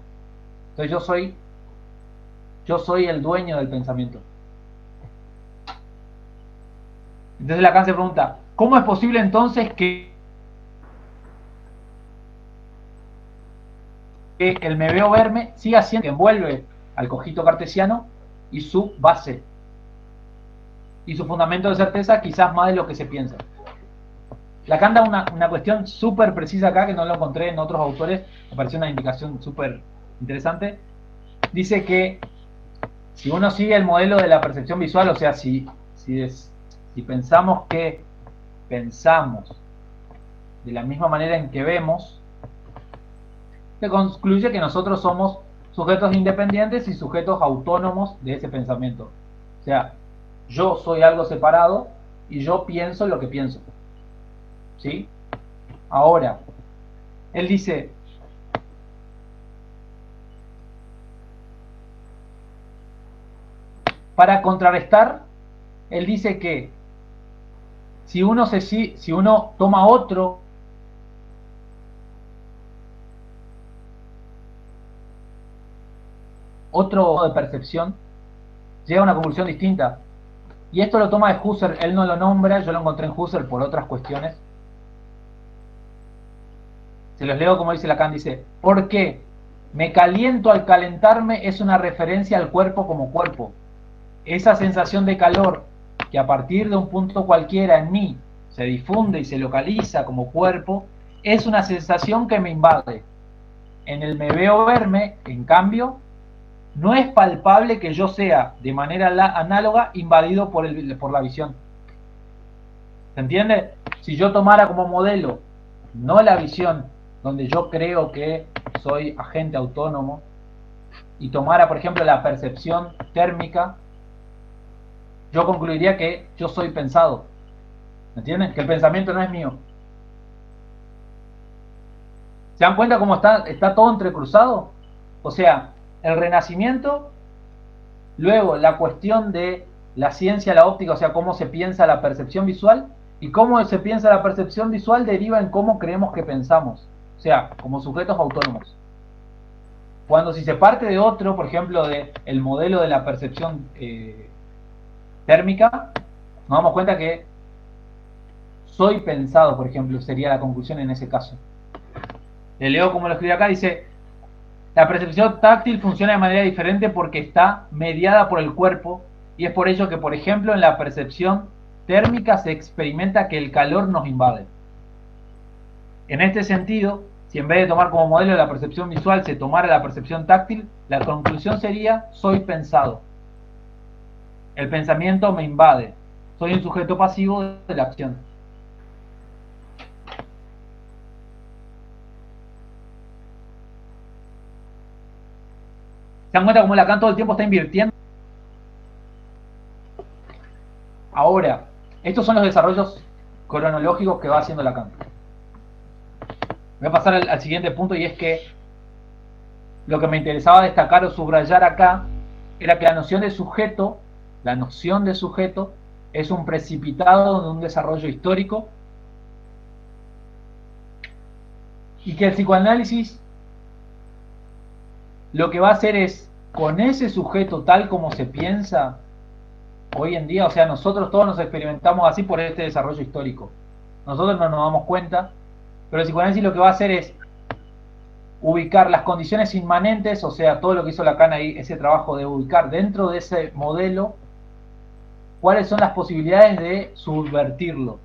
Entonces yo soy el dueño del pensamiento. Entonces Lacan se pregunta, ¿cómo es posible entonces que que el me veo verme siga siendo que envuelve al cogito cartesiano y su base y su fundamento de certeza, quizás más de lo que se piensa. Lacan da una cuestión súper precisa acá, que no lo encontré en otros autores, me pareció una indicación súper interesante. Dice que si uno sigue el modelo de la percepción visual, o sea, si pensamos que pensamos de la misma manera en que vemos, se concluye que nosotros somos sujetos independientes y sujetos autónomos de ese pensamiento. O sea, yo soy algo separado y yo pienso lo que pienso. ¿Sí? Ahora, él dice, para contrarrestar, él dice que si uno toma otro de percepción, llega a una conclusión distinta. Y esto lo toma de Husserl, él no lo nombra, yo lo encontré en Husserl por otras cuestiones. Se los leo como dice Lacan, dice, ¿por qué? Me caliento al calentarme es una referencia al cuerpo como cuerpo. Esa sensación de calor que a partir de un punto cualquiera en mí se difunde y se localiza como cuerpo, es una sensación que me invade. En el me veo verme, en cambio, no es palpable que yo sea, de manera análoga, invadido por la visión. ¿Se entiende? Si yo tomara como modelo, no la visión, donde yo creo que soy agente autónomo, y tomara, por ejemplo, la percepción térmica, yo concluiría que yo soy pensado. ¿Me entienden? Que el pensamiento no es mío. ¿Se dan cuenta cómo está todo entrecruzado? O sea, el Renacimiento, luego la cuestión de la ciencia, la óptica, o sea, cómo se piensa la percepción visual, y cómo se piensa la percepción visual deriva en cómo creemos que pensamos, o sea, como sujetos autónomos. Cuando si se parte de otro, por ejemplo, del modelo de la percepción térmica, nos damos cuenta que soy pensado, por ejemplo, sería la conclusión en ese caso. Le leo como lo escribe acá, dice, la percepción táctil funciona de manera diferente porque está mediada por el cuerpo, y es por ello que, por ejemplo, en la percepción térmica se experimenta que el calor nos invade. En este sentido, si en vez de tomar como modelo la percepción visual se tomara la percepción táctil, la conclusión sería, soy pensado. El pensamiento me invade. Soy un sujeto pasivo de la acción. ¿Se dan cuenta cómo Lacan todo el tiempo está invirtiendo? Ahora, estos son los desarrollos cronológicos que va haciendo Lacan. Voy a pasar al siguiente punto, y es que lo que me interesaba destacar o subrayar acá era que la noción de sujeto es un precipitado de un desarrollo histórico, y que el psicoanálisis lo que va a hacer es, con ese sujeto tal como se piensa hoy en día, o sea, nosotros todos nos experimentamos así por este desarrollo histórico. Nosotros no nos damos cuenta, pero el psicoanálisis lo que va a hacer es ubicar las condiciones inmanentes, o sea, todo lo que hizo Lacan ahí, ese trabajo de ubicar dentro de ese modelo cuáles son las posibilidades de subvertirlo.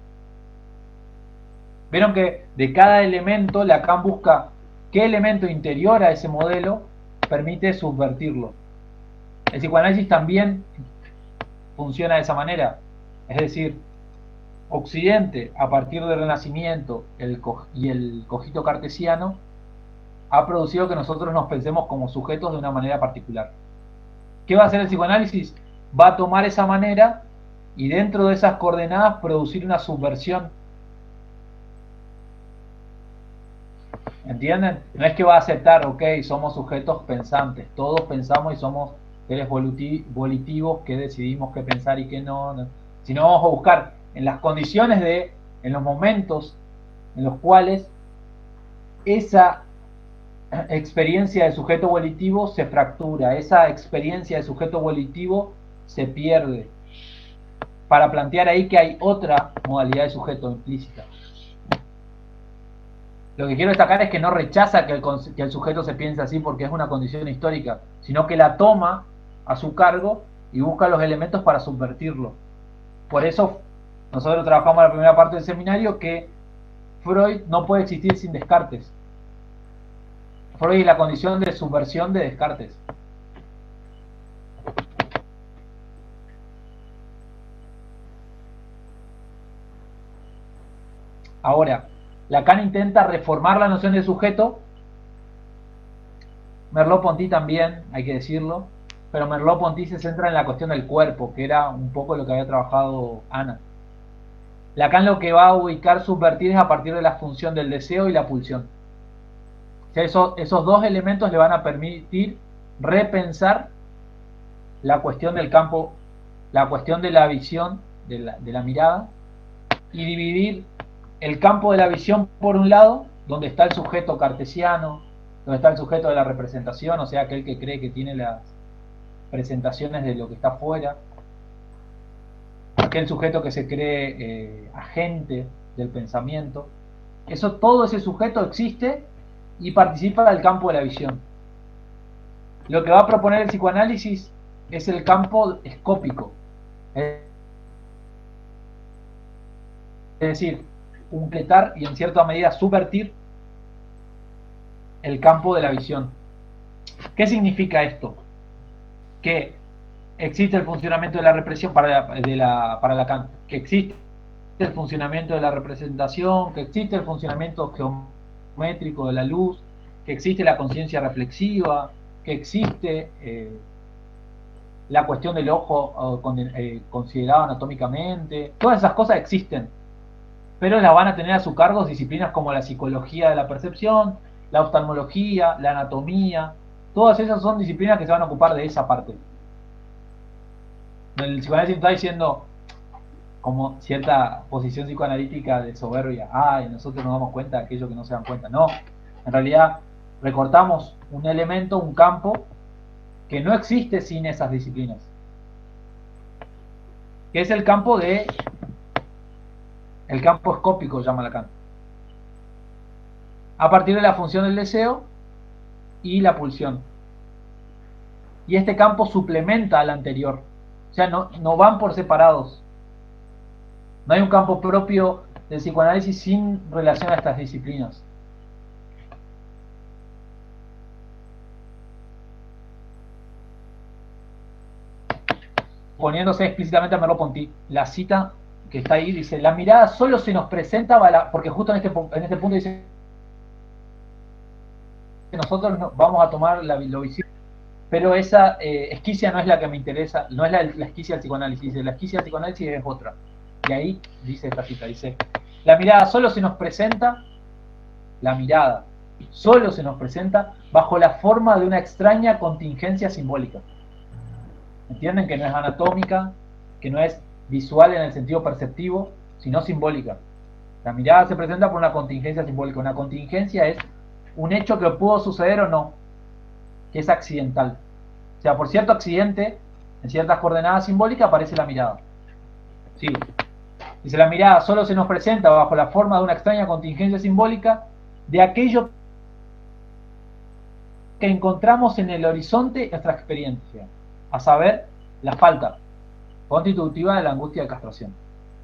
Vieron que de cada elemento Lacan busca qué elemento interior a ese modelo permite subvertirlo. El psicoanálisis también funciona de esa manera, es decir, Occidente, a partir del Renacimiento y el cogito cartesiano, ha producido que nosotros nos pensemos como sujetos de una manera particular. ¿Qué va a hacer el psicoanálisis? Va a tomar esa manera y dentro de esas coordenadas producir una subversión. ¿Entienden? No es que va a aceptar, ok, somos sujetos pensantes, todos pensamos y somos seres volitivos que decidimos qué pensar y qué no, sino vamos a buscar en las condiciones en los momentos en los cuales esa experiencia de sujeto volitivo se fractura, esa experiencia de sujeto volitivo se pierde, para plantear ahí que hay otra modalidad de sujeto implícita. Lo que quiero destacar es que no rechaza que el sujeto se piense así porque es una condición histórica, sino que la toma a su cargo y busca los elementos para subvertirlo. Por eso nosotros trabajamos en la primera parte del seminario que Freud no puede existir sin Descartes. Freud es la condición de subversión de Descartes. Ahora, Lacan intenta reformar la noción de sujeto. Merleau-Ponty también, hay que decirlo, pero Merleau-Ponty se centra en la cuestión del cuerpo, que era un poco lo que había trabajado Ana. Lacan lo que va a ubicar, subvertir es a partir de la función del deseo y la pulsión. O sea, esos dos elementos le van a permitir repensar la cuestión del campo, la cuestión de la visión, de la mirada, y dividir el campo de la visión por un lado, donde está el sujeto cartesiano, donde está el sujeto de la representación, o sea, aquel que cree que tiene las presentaciones de lo que está afuera, aquel sujeto que se cree agente del pensamiento. Todo ese sujeto existe y participa del campo de la visión. Lo que va a proponer el psicoanálisis es el campo escópico, es decir, completar y en cierta medida subvertir el campo de la visión. ¿Qué significa esto? Que existe el funcionamiento de la represión para Lacan, que existe el funcionamiento de la representación, que existe el funcionamiento geométrico de la luz, que existe la conciencia reflexiva, que existe la cuestión del ojo considerado anatómicamente. Todas esas cosas existen, pero las van a tener a su cargo disciplinas como la psicología de la percepción, la oftalmología, la anatomía. Todas esas son disciplinas que se van a ocupar de esa parte. El psicoanálisis está diciendo como cierta posición psicoanalítica de soberbia, nosotros nos damos cuenta de aquello que no se dan cuenta. No, en realidad recortamos un elemento, un campo que no existe sin esas disciplinas, que es el campo escópico, llama Lacan, a partir de la función del deseo y la pulsión. Y este campo suplementa al anterior, o sea, no van por separados. No hay un campo propio del psicoanálisis sin relación a estas disciplinas. Poniéndose explícitamente a Merleau-Ponty, la cita que está ahí dice: la mirada solo se nos presenta, porque justo en este punto dice que nosotros vamos a tomar lo visible, pero esa esquicia no es la que me interesa, no es la esquicia del psicoanálisis, la esquicia del psicoanálisis es otra. Y ahí dice esta cita, dice: la mirada solo se nos presenta, bajo la forma de una extraña contingencia simbólica. ¿Entienden? Que no es anatómica, que no es visual en el sentido perceptivo, sino simbólica. La mirada se presenta por una contingencia simbólica. Una contingencia es un hecho que pudo suceder o no, que es accidental. O sea, por cierto accidente, en ciertas coordenadas simbólicas aparece la mirada. Sí. Dice: la mirada solo se nos presenta bajo la forma de una extraña contingencia simbólica de aquello que encontramos en el horizonte de nuestra experiencia, a saber, la falta constitutiva de la angustia de castración.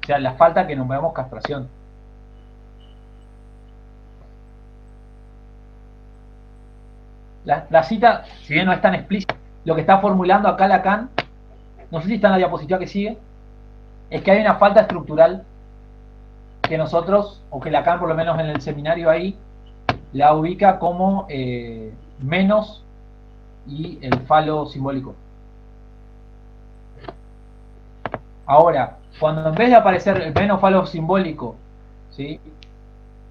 O sea, la falta que nombramos castración. La cita, si bien no es tan explícita, lo que está formulando acá Lacan, no sé si está en la diapositiva que sigue, es que hay una falta estructural que nosotros, o que Lacan por lo menos en el seminario ahí, la ubica como menos y el falo simbólico. Ahora, cuando en vez de aparecer el menos falo simbólico, ¿sí?,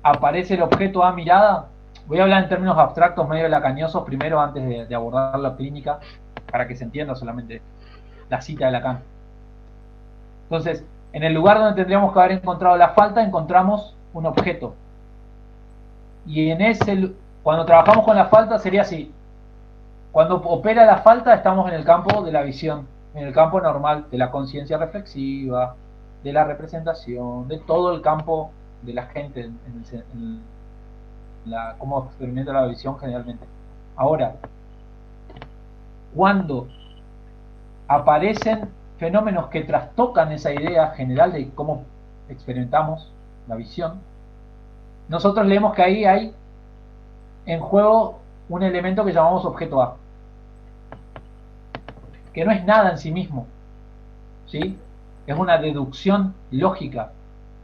aparece el objeto a mirada, voy a hablar en términos abstractos medio lacaniosos primero antes de abordar la clínica, para que se entienda solamente la cita de Lacan. Entonces, en el lugar donde tendríamos que haber encontrado la falta, encontramos un objeto. Y cuando trabajamos con la falta sería así: cuando opera la falta estamos en el campo de la visión, en el campo normal de la conciencia reflexiva, de la representación, de todo el campo de la gente cómo experimenta la visión generalmente. Ahora, cuando aparecen fenómenos que trastocan esa idea general de cómo experimentamos la visión, nosotros leemos que ahí hay en juego un elemento que llamamos objeto A, que no es nada en sí mismo, ¿sí? Es una deducción lógica.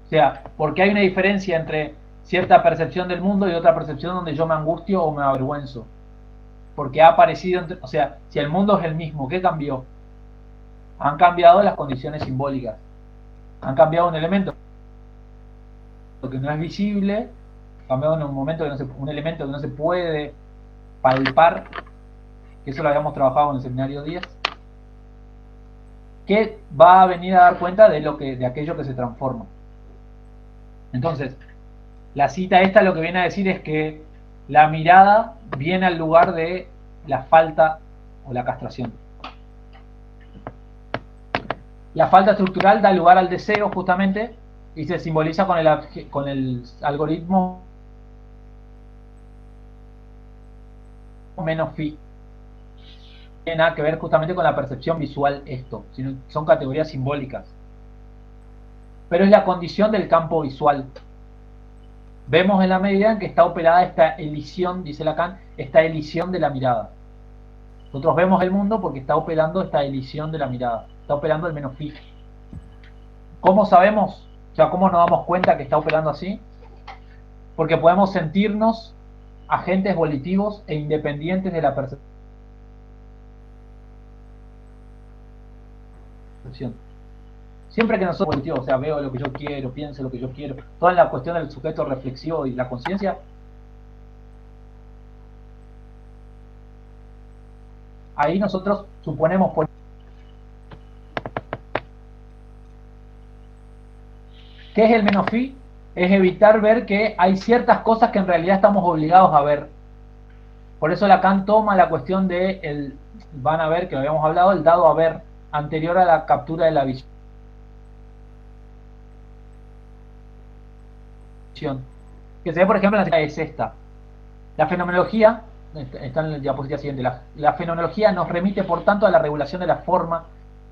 O sea, porque hay una diferencia entre cierta percepción del mundo y otra percepción donde yo me angustio o me avergüenzo. Porque ha aparecido, o sea, si el mundo es el mismo, ¿qué cambió? Han cambiado las condiciones simbólicas. Han cambiado un elemento que no es visible, cambiado en un momento que un elemento que no se puede palpar, que eso lo habíamos trabajado en el seminario 10, que va a venir a dar cuenta de aquello que se transforma. Entonces, la cita esta lo que viene a decir es que la mirada viene al lugar de la falta o la castración. La falta estructural da lugar al deseo justamente y se simboliza con el algoritmo menos phi. No tiene nada que ver justamente con la percepción visual esto, sino son categorías simbólicas. Pero es la condición del campo visual. Vemos en la medida en que está operada esta elisión, dice Lacan, esta elisión de la mirada. Nosotros vemos el mundo porque está operando esta elisión de la mirada, está operando el menos phi. ¿Cómo sabemos? O sea, ¿cómo nos damos cuenta que está operando así? Porque podemos sentirnos agentes volitivos e independientes de la percepción. Siempre que nosotros volitivos, o sea, veo lo que yo quiero, pienso lo que yo quiero, toda la cuestión del sujeto reflexivo y la conciencia, ahí nosotros suponemos por... ¿Qué es el menos phi? Es evitar ver que hay ciertas cosas que en realidad estamos obligados a ver. Por eso Lacan toma la cuestión de van a ver, que lo habíamos hablado, el dado a ver, anterior a la captura de la visión. Que se ve, por ejemplo, en la es esta. La fenomenología, está en la diapositiva siguiente, la fenomenología nos remite, por tanto, a la regulación de la forma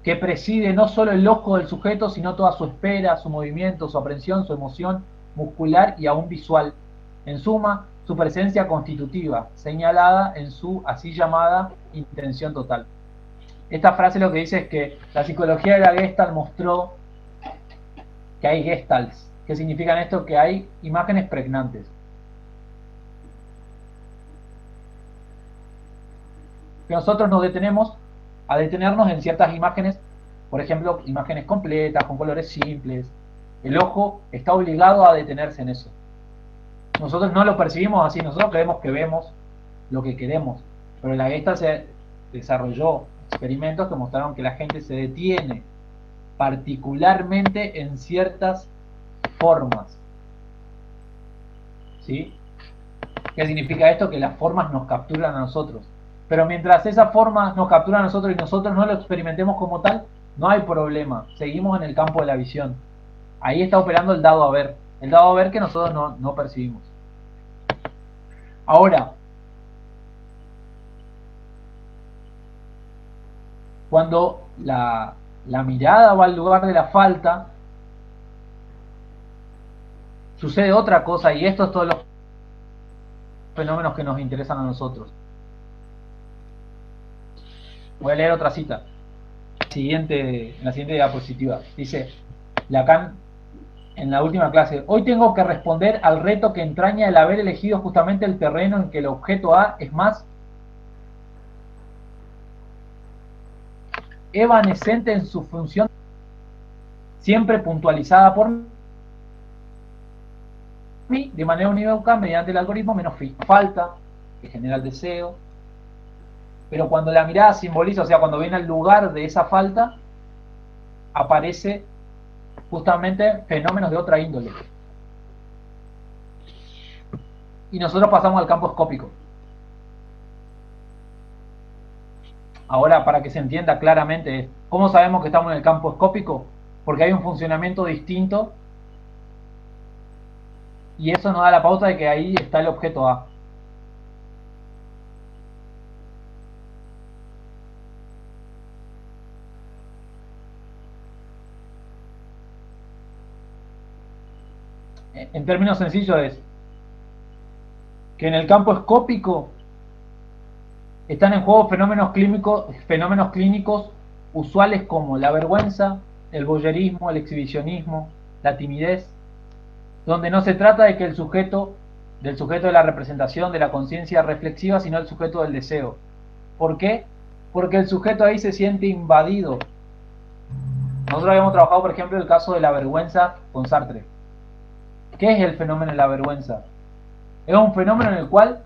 que preside no solo el ojo del sujeto, sino toda su espera, su movimiento, su aprehensión, su emoción muscular y aún visual. En suma, su presencia constitutiva, señalada en su así llamada intención total. Esta frase lo que dice es que la psicología de la Gestalt mostró que hay gestalts. ¿Qué significan esto? Que hay imágenes pregnantes. Que nosotros nos detenemos a detenernos en ciertas imágenes, por ejemplo, imágenes completas, con colores simples. El ojo está obligado a detenerse en eso. Nosotros no lo percibimos así, nosotros creemos que vemos lo que queremos, pero en la Gestalt se desarrolló experimentos que mostraron que la gente se detiene particularmente en ciertas formas. ¿Sí? ¿Qué significa esto? Que las formas nos capturan a nosotros. Pero mientras esas formas nos capturan a nosotros y nosotros no lo experimentemos como tal, no hay problema. Seguimos en el campo de la visión. Ahí está operando el dado a ver. El dado a ver que nosotros no percibimos. Ahora, cuando la mirada va al lugar de la falta, sucede otra cosa, y esto es todos los fenómenos que nos interesan a nosotros. Voy a leer otra cita. En la siguiente diapositiva. Dice Lacan en la última clase: hoy tengo que responder al reto que entraña el haber elegido justamente el terreno en que el objeto A es más evanescente en su función, siempre puntualizada por mí de manera unívoca mediante el algoritmo menos phi. Falta, que genera el deseo, pero cuando la mirada simboliza, o sea, cuando viene al lugar de esa falta, aparece justamente fenómenos de otra índole. Y nosotros pasamos al campo escópico. Ahora, para que se entienda claramente, ¿cómo sabemos que estamos en el campo escópico? Porque hay un funcionamiento distinto y eso nos da la pauta de que ahí está el objeto A. En términos sencillos es que en el campo escópico están en juego fenómenos clínicos usuales como la vergüenza, el voyerismo, el exhibicionismo, la timidez, donde no se trata de que del sujeto de la representación, de la conciencia reflexiva, sino el sujeto del deseo. ¿Por qué? Porque el sujeto ahí se siente invadido. Nosotros habíamos trabajado, por ejemplo, el caso de la vergüenza con Sartre. ¿Qué es el fenómeno de la vergüenza? Es un fenómeno en el cual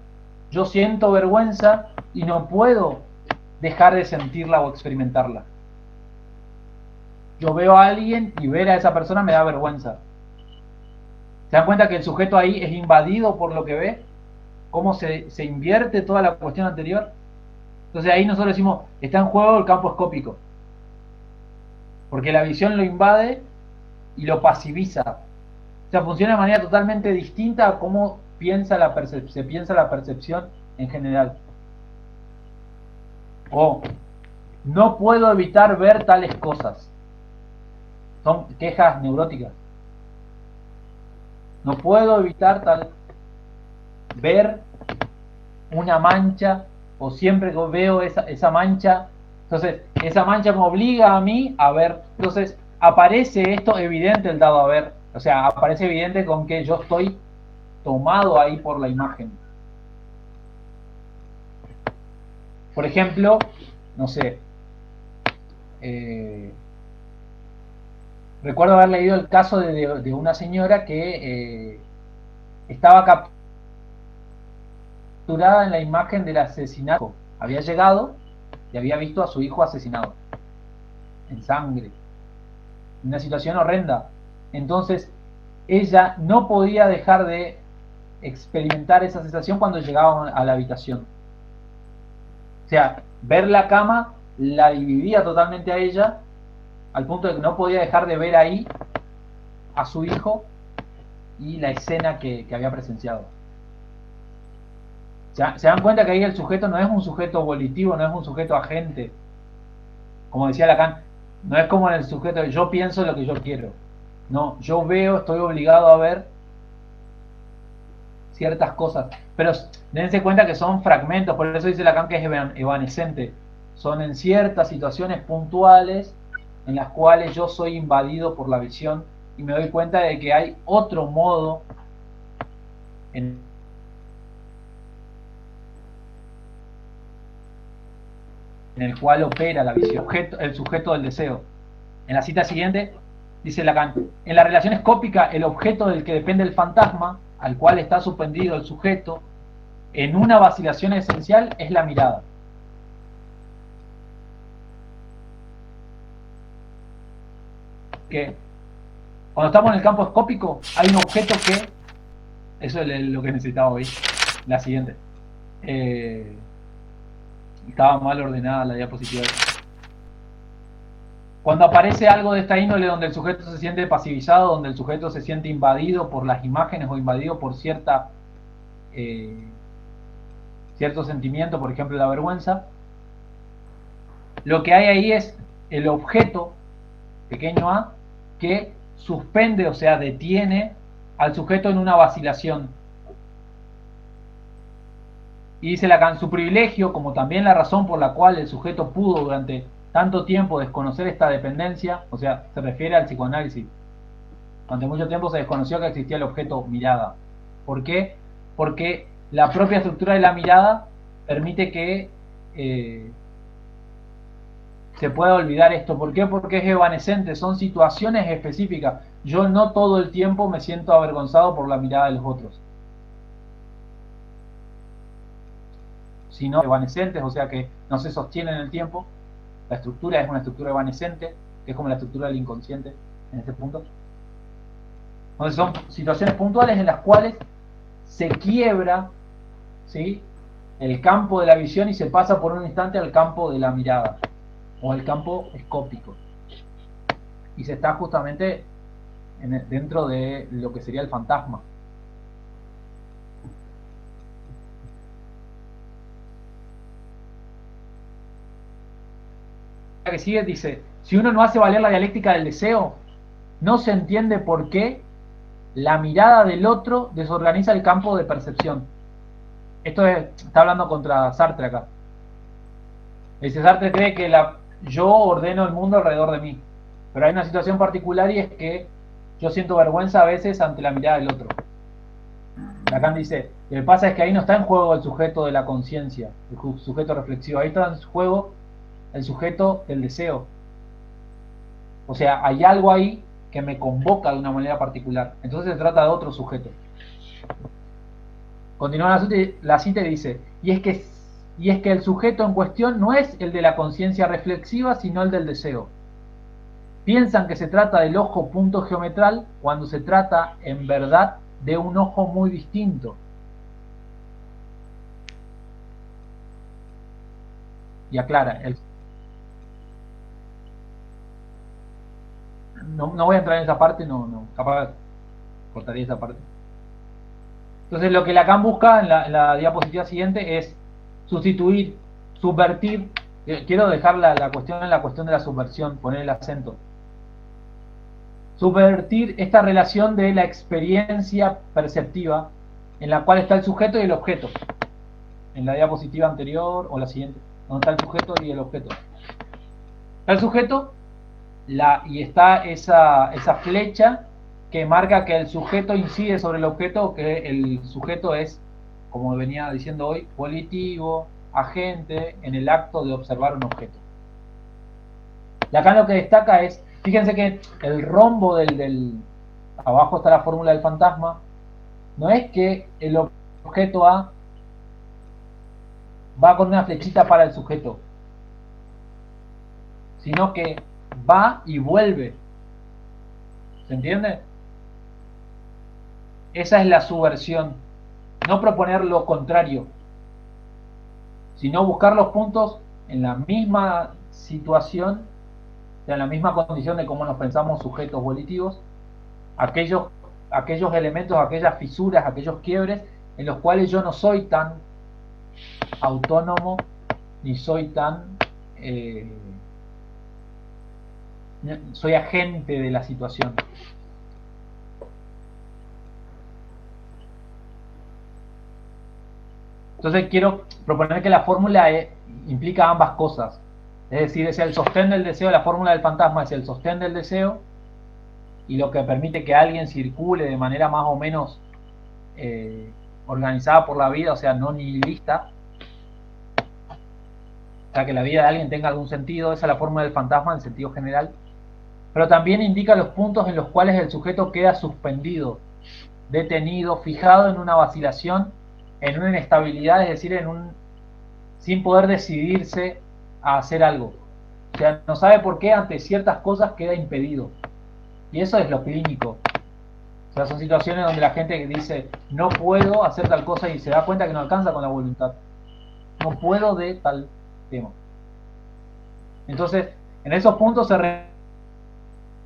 yo siento vergüenza y no puedo dejar de sentirla o experimentarla. Yo veo a alguien y ver a esa persona me da vergüenza. ¿Se dan cuenta que el sujeto ahí es invadido por lo que ve? ¿Cómo se invierte toda la cuestión anterior? Entonces ahí nosotros decimos, está en juego el campo escópico. Porque la visión lo invade y lo pasiviza. O sea, funciona de manera totalmente distinta a cómo se piensa la percepción en general. O no puedo evitar ver tales cosas. Son quejas neuróticas. No puedo evitar ver una mancha, o siempre que veo esa mancha, entonces esa mancha me obliga a mí a ver. Entonces aparece esto evidente el dado a ver. O sea, aparece evidente con que yo estoy tomado ahí por la imagen. Por ejemplo, no sé, recuerdo haber leído el caso de una señora que estaba capturada en la imagen del asesinato. Había llegado y había visto a su hijo asesinado en sangre, una situación horrenda. Entonces ella no podía dejar de experimentar esa sensación cuando llegaba a la habitación. O sea, ver la cama la dividía totalmente a ella, al punto de que no podía dejar de ver ahí a su hijo y la escena que había presenciado. Se dan cuenta que ahí el sujeto no es un sujeto volitivo, no es un sujeto agente. Como decía Lacan, no es como en el sujeto de yo pienso lo que yo quiero. No, yo veo, estoy obligado a ver ciertas cosas. Pero dense cuenta que son fragmentos, por eso dice Lacan que es evanescente. Son en ciertas situaciones puntuales en las cuales yo soy invadido por la visión y me doy cuenta de que hay otro modo en el cual opera la visión, el sujeto del deseo. En la cita siguiente dice Lacan, en la relación escópica el objeto del que depende el fantasma, al cual está suspendido el sujeto, en una vacilación esencial es la mirada. Que cuando estamos en el campo escópico hay un objeto que, eso es lo que necesitaba hoy, la siguiente. Estaba mal ordenada la diapositiva. Cuando aparece algo de esta índole donde el sujeto se siente pasivizado, donde el sujeto se siente invadido por las imágenes o invadido por cierto sentimiento, por ejemplo la vergüenza, lo que hay ahí es el objeto, pequeño a, que suspende, o sea, detiene al sujeto en una vacilación. Y dice Lacan, su privilegio, como también la razón por la cual el sujeto pudo durante tanto tiempo desconocer esta dependencia, o sea, se refiere al psicoanálisis. Durante mucho tiempo se desconoció que existía el objeto mirada. ¿Por qué? Porque la propia estructura de la mirada permite que se pueda olvidar esto. ¿Por qué? Porque es evanescente, son situaciones específicas. Yo no todo el tiempo me siento avergonzado por la mirada de los otros, sino evanescentes, o sea que no se sostienen en el tiempo. La estructura es una estructura evanescente, que es como la estructura del inconsciente en este punto. Entonces son situaciones puntuales en las cuales se quiebra, ¿sí?, el campo de la visión y se pasa por un instante al campo de la mirada, o el campo escópico. Y se está justamente dentro de lo que sería el fantasma. que sigue dice, si uno no hace valer la dialéctica del deseo, no se entiende por qué la mirada del otro desorganiza el campo de percepción. Está hablando contra Sartre acá. Dice, Sartre cree que yo ordeno el mundo alrededor de mí, pero hay una situación particular y es que yo siento vergüenza a veces ante la mirada del otro. Lacan dice, lo que pasa es que ahí no está en juego el sujeto de la conciencia, el sujeto reflexivo, ahí está en juego el sujeto del deseo. O sea, hay algo ahí que me convoca de una manera particular. Entonces se trata de otro sujeto. Continúa la cita y dice, y es que el sujeto en cuestión no es el de la conciencia reflexiva, sino el del deseo. Piensan que se trata del ojo punto geometral cuando se trata, en verdad, de un ojo muy distinto. Y aclara, no voy a entrar en esa parte, capaz cortaría esa parte. Entonces lo que Lacan busca en la diapositiva siguiente es sustituir, subvertir, quiero dejar la cuestión en la cuestión de la subversión, poner el acento. Subvertir esta relación de la experiencia perceptiva en la cual está el sujeto y el objeto. En la diapositiva anterior o la siguiente, donde está el sujeto y el objeto. Está el sujeto y está esa flecha que marca que el sujeto incide sobre el objeto, que el sujeto es, como venía diciendo hoy, volitivo, agente en el acto de observar un objeto. Y acá lo que destaca es, fíjense que el rombo abajo está la fórmula del fantasma, no es que el objeto A va con una flechita para el sujeto, sino que va y vuelve. ¿Se entiende? Esa es la subversión. No proponer lo contrario, sino buscar los puntos en la misma situación, en la misma condición de cómo nos pensamos sujetos volitivos, aquellos elementos, aquellas fisuras, aquellos quiebres en los cuales yo no soy tan autónomo ni soy tan soy agente de la situación. Entonces quiero proponer que la fórmula implica ambas cosas. Es decir, es el sostén del deseo, la fórmula del fantasma es el sostén del deseo y lo que permite que alguien circule de manera más o menos organizada por la vida, o sea, no nihilista. O sea, que la vida de alguien tenga algún sentido, esa es la fórmula del fantasma en sentido general. Pero también indica los puntos en los cuales el sujeto queda suspendido, detenido, fijado en una vacilación, en una inestabilidad, es decir, sin poder decidirse a hacer algo. O sea, no sabe por qué ante ciertas cosas queda impedido. Y eso es lo clínico. O sea, son situaciones donde la gente dice, no puedo hacer tal cosa y se da cuenta que no alcanza con la voluntad. No puedo de tal tema. Entonces, en esos puntos se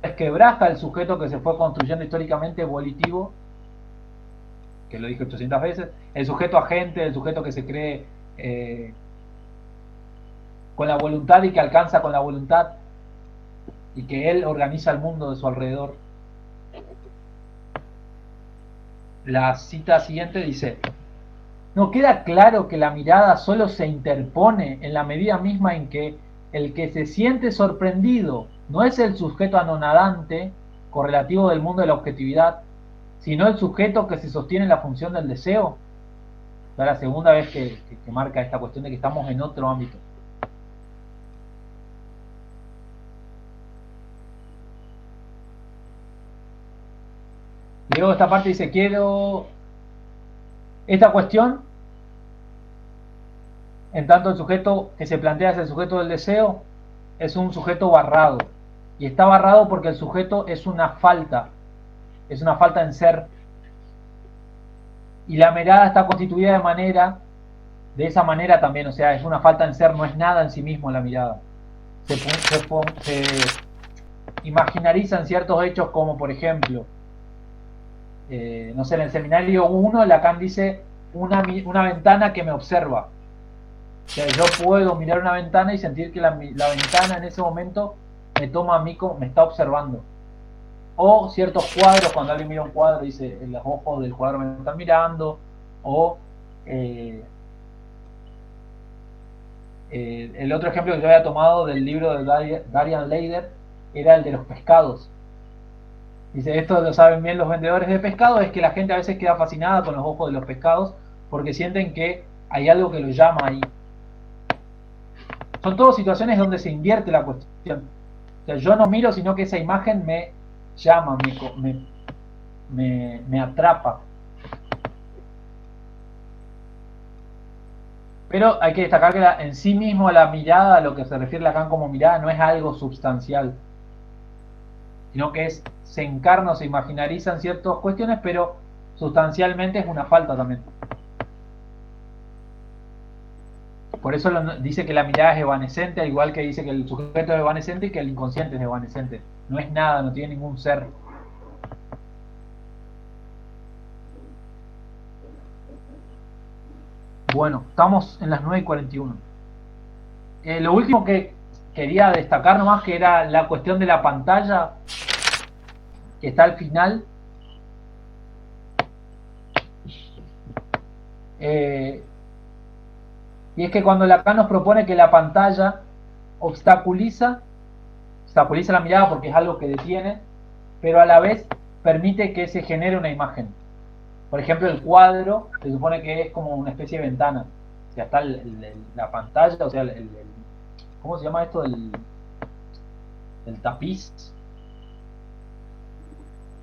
resquebraja el sujeto que se fue construyendo históricamente volitivo, que lo dije 800 veces, el sujeto agente, el sujeto que se cree con la voluntad y que alcanza con la voluntad y que él organiza el mundo de su alrededor. La cita siguiente dice, ¿no queda claro que la mirada solo se interpone en la medida misma en que el que se siente sorprendido no es el sujeto anonadante correlativo del mundo de la objetividad, sino el sujeto que se sostiene en la función del deseo? Es la segunda vez que marca esta cuestión de que estamos en otro ámbito. Luego esta parte dice, quiero esta cuestión, en tanto el sujeto que se plantea es el sujeto del deseo, es un sujeto barrado. Y está barrado porque el sujeto es una falta en ser. Y la mirada está constituida de esa manera también, o sea, es una falta en ser, no es nada en sí mismo la mirada. Se imaginarizan ciertos hechos como, por ejemplo, no sé, en el seminario 1 Lacan dice una ventana que me observa. O sea, yo puedo mirar una ventana y sentir que la ventana en ese momento me toma a mí como me está observando. O ciertos cuadros, cuando alguien mira un cuadro dice, los ojos del cuadro me están mirando. O el otro ejemplo que yo había tomado del libro de Darian Leider era el de los pescados. Dice, esto lo saben bien los vendedores de pescado, es que la gente a veces queda fascinada con los ojos de los pescados porque sienten que hay algo que los llama ahí. Son todas situaciones donde se invierte la cuestión. O sea, yo no miro, sino que esa imagen me llama, me atrapa. Pero hay que destacar que en sí mismo la mirada, a lo que se refiere Lacan como mirada, no es algo sustancial, sino que se encarna o se imaginarizan ciertas cuestiones, pero sustancialmente es una falta también. Por eso dice que la mirada es evanescente, al igual que dice que el sujeto es evanescente y que el inconsciente es evanescente. No es nada, no tiene ningún ser. Bueno, estamos en las 9:41. Lo último que quería destacar nomás, que era la cuestión de la pantalla, que está al final. Y es que cuando Lacan nos propone que la pantalla obstaculiza la mirada porque es algo que detiene, pero a la vez permite que se genere una imagen. Por ejemplo, el cuadro se supone que es como una especie de ventana. O sea, está la pantalla, o sea, ¿cómo se llama esto? El tapiz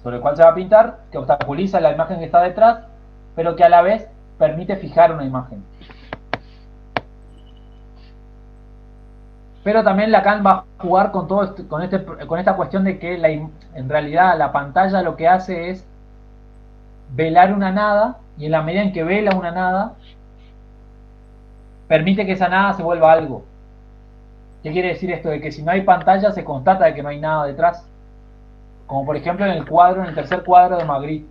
sobre el cual se va a pintar, que obstaculiza la imagen que está detrás, pero que a la vez permite fijar una imagen. Pero también Lacan va a jugar con todo con esta cuestión de que en realidad la pantalla lo que hace es velar una nada, y en la medida en que vela una nada, permite que esa nada se vuelva algo. ¿Qué quiere decir esto? De que si no hay pantalla se constata de que no hay nada detrás. Como por ejemplo en el tercer cuadro de Magritte.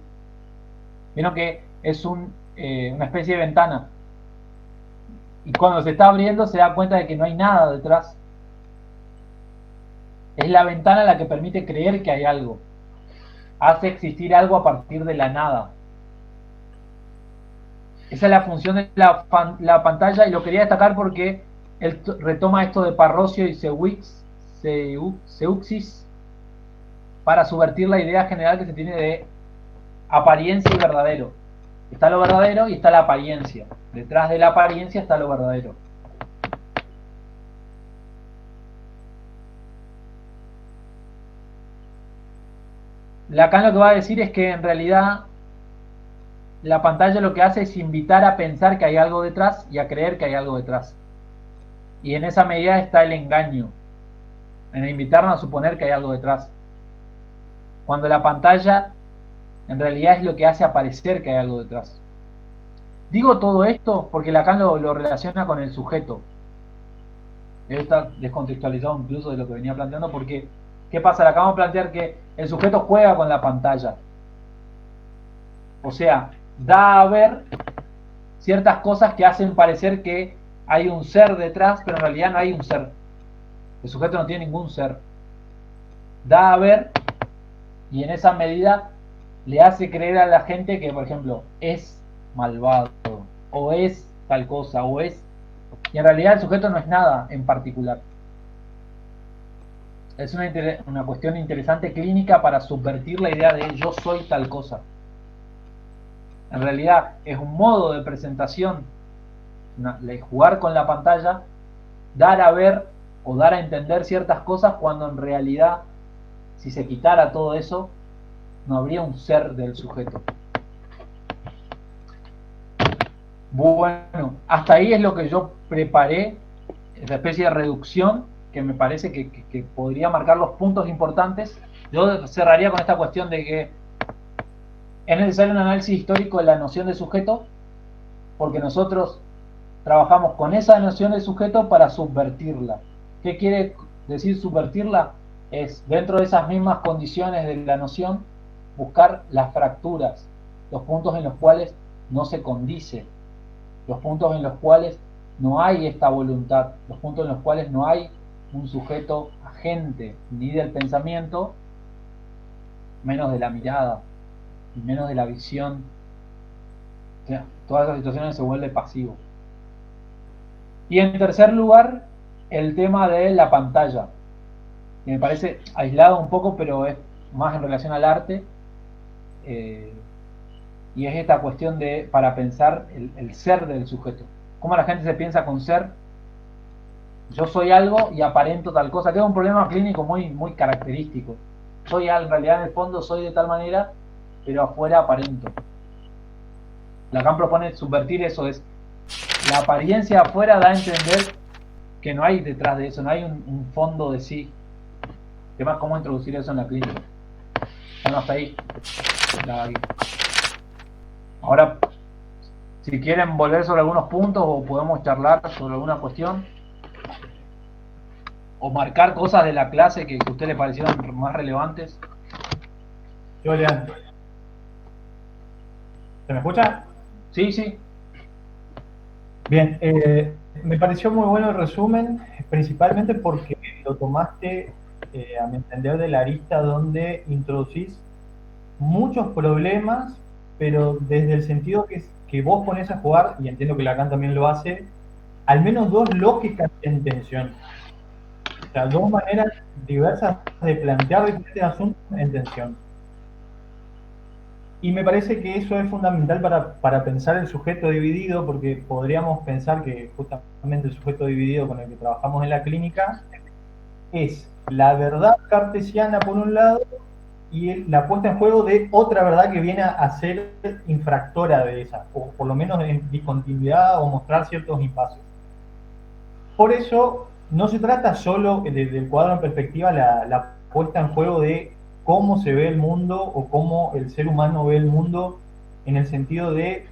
Vieron que es una especie de ventana. Y cuando se está abriendo se da cuenta de que no hay nada detrás. Es la ventana la que permite creer que hay algo. Hace existir algo a partir de la nada. Esa es la función de la pantalla, y lo quería destacar porque él retoma esto de Parrosio y Seuxis para subvertir la idea general que se tiene de apariencia y verdadero. Está lo verdadero y está la apariencia. Detrás de la apariencia está lo verdadero. Lacan lo que va a decir es que en realidad la pantalla lo que hace es invitar a pensar que hay algo detrás y a creer que hay algo detrás. Y en esa medida está el engaño, en invitarnos a suponer que hay algo detrás. Cuando la pantalla en realidad es lo que hace aparecer que hay algo detrás. Digo todo esto porque Lacan lo relaciona con el sujeto. Debe estar descontextualizado incluso de lo que venía planteando, porque ¿qué pasa? Lacan va a plantear que el sujeto juega con la pantalla. O sea, da a ver ciertas cosas que hacen parecer que hay un ser detrás, pero en realidad no hay un ser. El sujeto no tiene ningún ser. Da a ver, y en esa medida le hace creer a la gente que, por ejemplo, es malvado, o es tal cosa, o es... Y en realidad el sujeto no es nada en particular. Es una cuestión interesante clínica para subvertir la idea de yo soy tal cosa. En realidad es un modo de presentación, jugar con la pantalla, dar a ver o dar a entender ciertas cosas, cuando en realidad, si se quitara todo eso, no habría un ser del sujeto. Bueno, hasta ahí es lo que yo preparé, esa especie de reducción que me parece que podría marcar los puntos importantes. Yo cerraría con esta cuestión de que es necesario un análisis histórico de la noción de sujeto, porque nosotros trabajamos con esa noción de sujeto para subvertirla. ¿Qué quiere decir subvertirla? Es, dentro de esas mismas condiciones de la noción, buscar las fracturas, los puntos en los cuales no se condice, los puntos en los cuales no hay esta voluntad, los puntos en los cuales no hay un sujeto agente ni del pensamiento, menos de la mirada y menos de la visión. O sea, todas esas situaciones se vuelve pasivo. Y en tercer lugar, el tema de la pantalla, que me parece aislado un poco, pero es más en relación al arte, y es esta cuestión de, para pensar el ser del sujeto. ¿Cómo la gente se piensa con ser? Yo soy algo y aparento tal cosa, que es un problema clínico muy característico. Soy algo, en realidad en el fondo soy de tal manera, pero afuera aparento. Lacan propone subvertir eso, es la apariencia afuera da a entender que no hay detrás de eso, no hay un fondo de sí. ¿Qué más? ¿Cómo introducir eso en la clínica? Bueno, hasta ahí. Ahora, si quieren volver sobre algunos puntos o podemos charlar sobre alguna cuestión o marcar cosas de la clase que a usted le parecieron más relevantes.
Yo, Leandro. ¿Se me escucha?
Sí, sí.
Bien, me pareció muy bueno el resumen, principalmente porque lo tomaste, a mi entender, de la arista donde introducís muchos problemas, pero desde el sentido que vos pones a jugar, y entiendo que Lacan también lo hace, al menos dos lógicas en tensión. O sea, dos maneras diversas de plantear diferentes asuntos en tensión. Y me parece que eso es fundamental para pensar el sujeto dividido, porque podríamos pensar que justamente el sujeto dividido con el que trabajamos en la clínica es la verdad cartesiana por un lado y la puesta en juego de otra verdad que viene a ser infractora de esa, o por lo menos en discontinuidad o mostrar ciertos impases. Por eso no se trata solo desde el cuadro en perspectiva la puesta en juego de cómo se ve el mundo o cómo el ser humano ve el mundo en el sentido de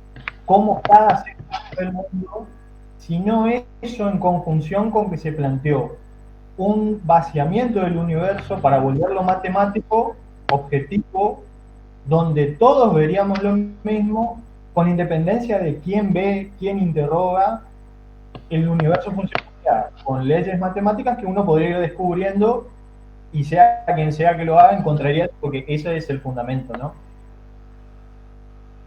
cómo cada ser humano ve el mundo, sino eso en conjunción con que se planteó un vaciamiento del universo para volverlo matemático, objetivo, donde todos veríamos lo mismo, con independencia de quién ve, quién interroga. El universo funciona con leyes matemáticas que uno podría ir descubriendo y sea quien sea que lo haga, encontraría, porque ese es el fundamento, ¿no?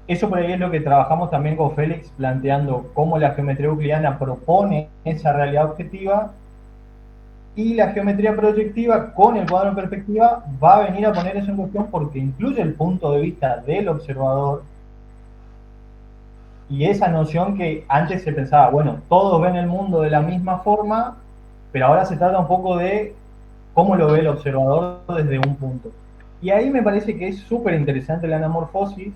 Eso por ahí es lo que trabajamos también con Félix, planteando cómo la geometría euclidiana propone esa realidad objetiva y la geometría proyectiva con el cuadro en perspectiva va a venir a poner eso en cuestión porque incluye el punto de vista del observador y esa noción que antes se pensaba, bueno, todos ven el mundo de la misma forma, pero ahora se trata un poco de cómo lo ve el observador desde un punto. Y ahí me parece que es súper interesante la anamorfosis,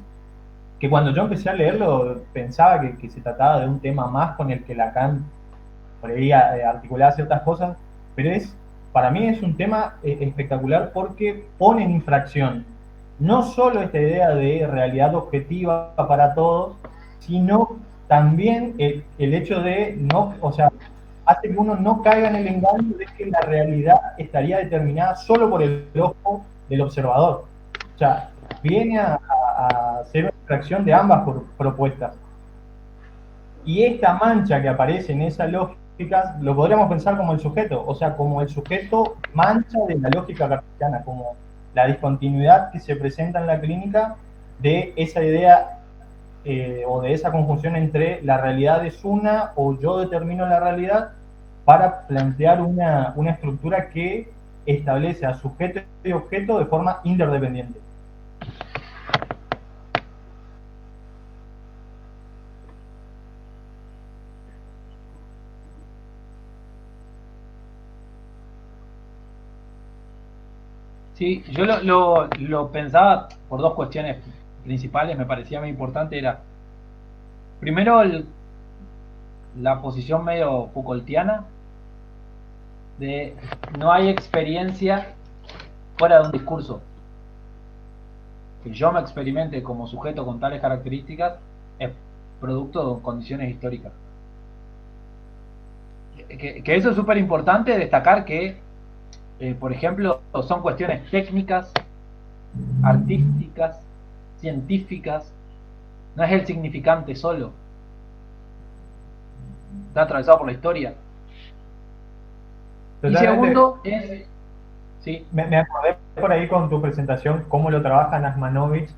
que cuando yo empecé a leerlo pensaba que se trataba de un tema más con el que Lacan por ahí articulaba ciertas cosas, pero para mí es un tema espectacular porque pone en infracción no solo esta idea de realidad objetiva para todos, sino también el hecho de no, o sea, hace que uno no caiga en el engaño de que la realidad estaría determinada solo por el ojo del observador. O sea, viene a hacer una infracción de ambas propuestas. Y esta mancha que aparece en esa lógica lo podríamos pensar como el sujeto, o sea, como el sujeto mancha de la lógica cartesiana, como la discontinuidad que se presenta en la clínica de esa idea o de esa conjunción entre la realidad es una o yo determino la realidad para plantear una estructura que establece a sujeto y objeto de forma interdependiente.
Sí, yo lo pensaba por dos cuestiones principales, me parecía muy importante, era primero la posición medio Foucaultiana de no hay experiencia fuera de un discurso. Que yo me experimente como sujeto con tales características es producto de condiciones históricas. Que eso es súper importante destacar que, por ejemplo, son cuestiones técnicas, artísticas, científicas, no es el significante solo. está atravesado por la historia. Y
Totalmente.
segundo es, sí,
Me acordé por ahí con tu presentación cómo lo trabaja Nasmanovich,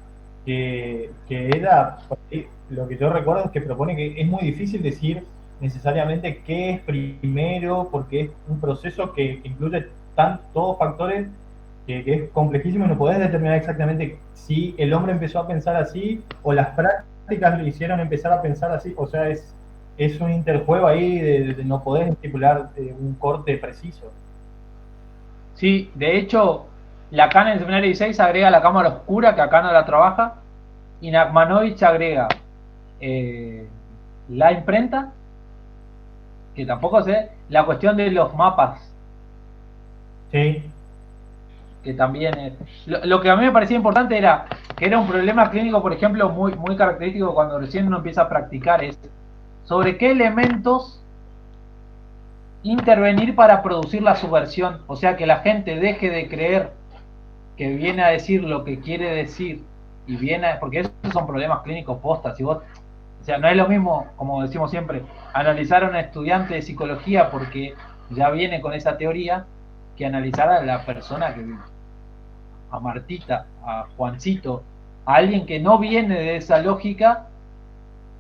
que ella, por ahí, lo que yo recuerdo es que propone que es muy difícil decir necesariamente qué es primero, porque es un proceso que incluye todos factores que es complejísimo y no podés determinar exactamente si el hombre empezó a pensar así o las prácticas lo hicieron empezar a pensar así. O sea, es un interjuego ahí de no podés estipular un corte preciso.
sí, de hecho, Lacan en el seminario 16 agrega la cámara oscura, que acá no la trabaja, y Nachmanovich agrega la imprenta, que tampoco sé, la cuestión de los mapas,
Sí,
que también es... Lo que a mí me parecía importante era que era un problema clínico, por ejemplo, muy característico cuando recién uno empieza a practicar, es sobre qué elementos intervenir para producir la subversión, o sea, que la gente deje de creer que viene a decir lo que quiere decir y viene a, porque esos son problemas clínicos postas, si vos, o sea, no es lo mismo, como decimos siempre, analizar a un estudiante de psicología porque ya viene con esa teoría, que analizar a la persona que vive, a Martita, a Juancito, a alguien que no viene de esa lógica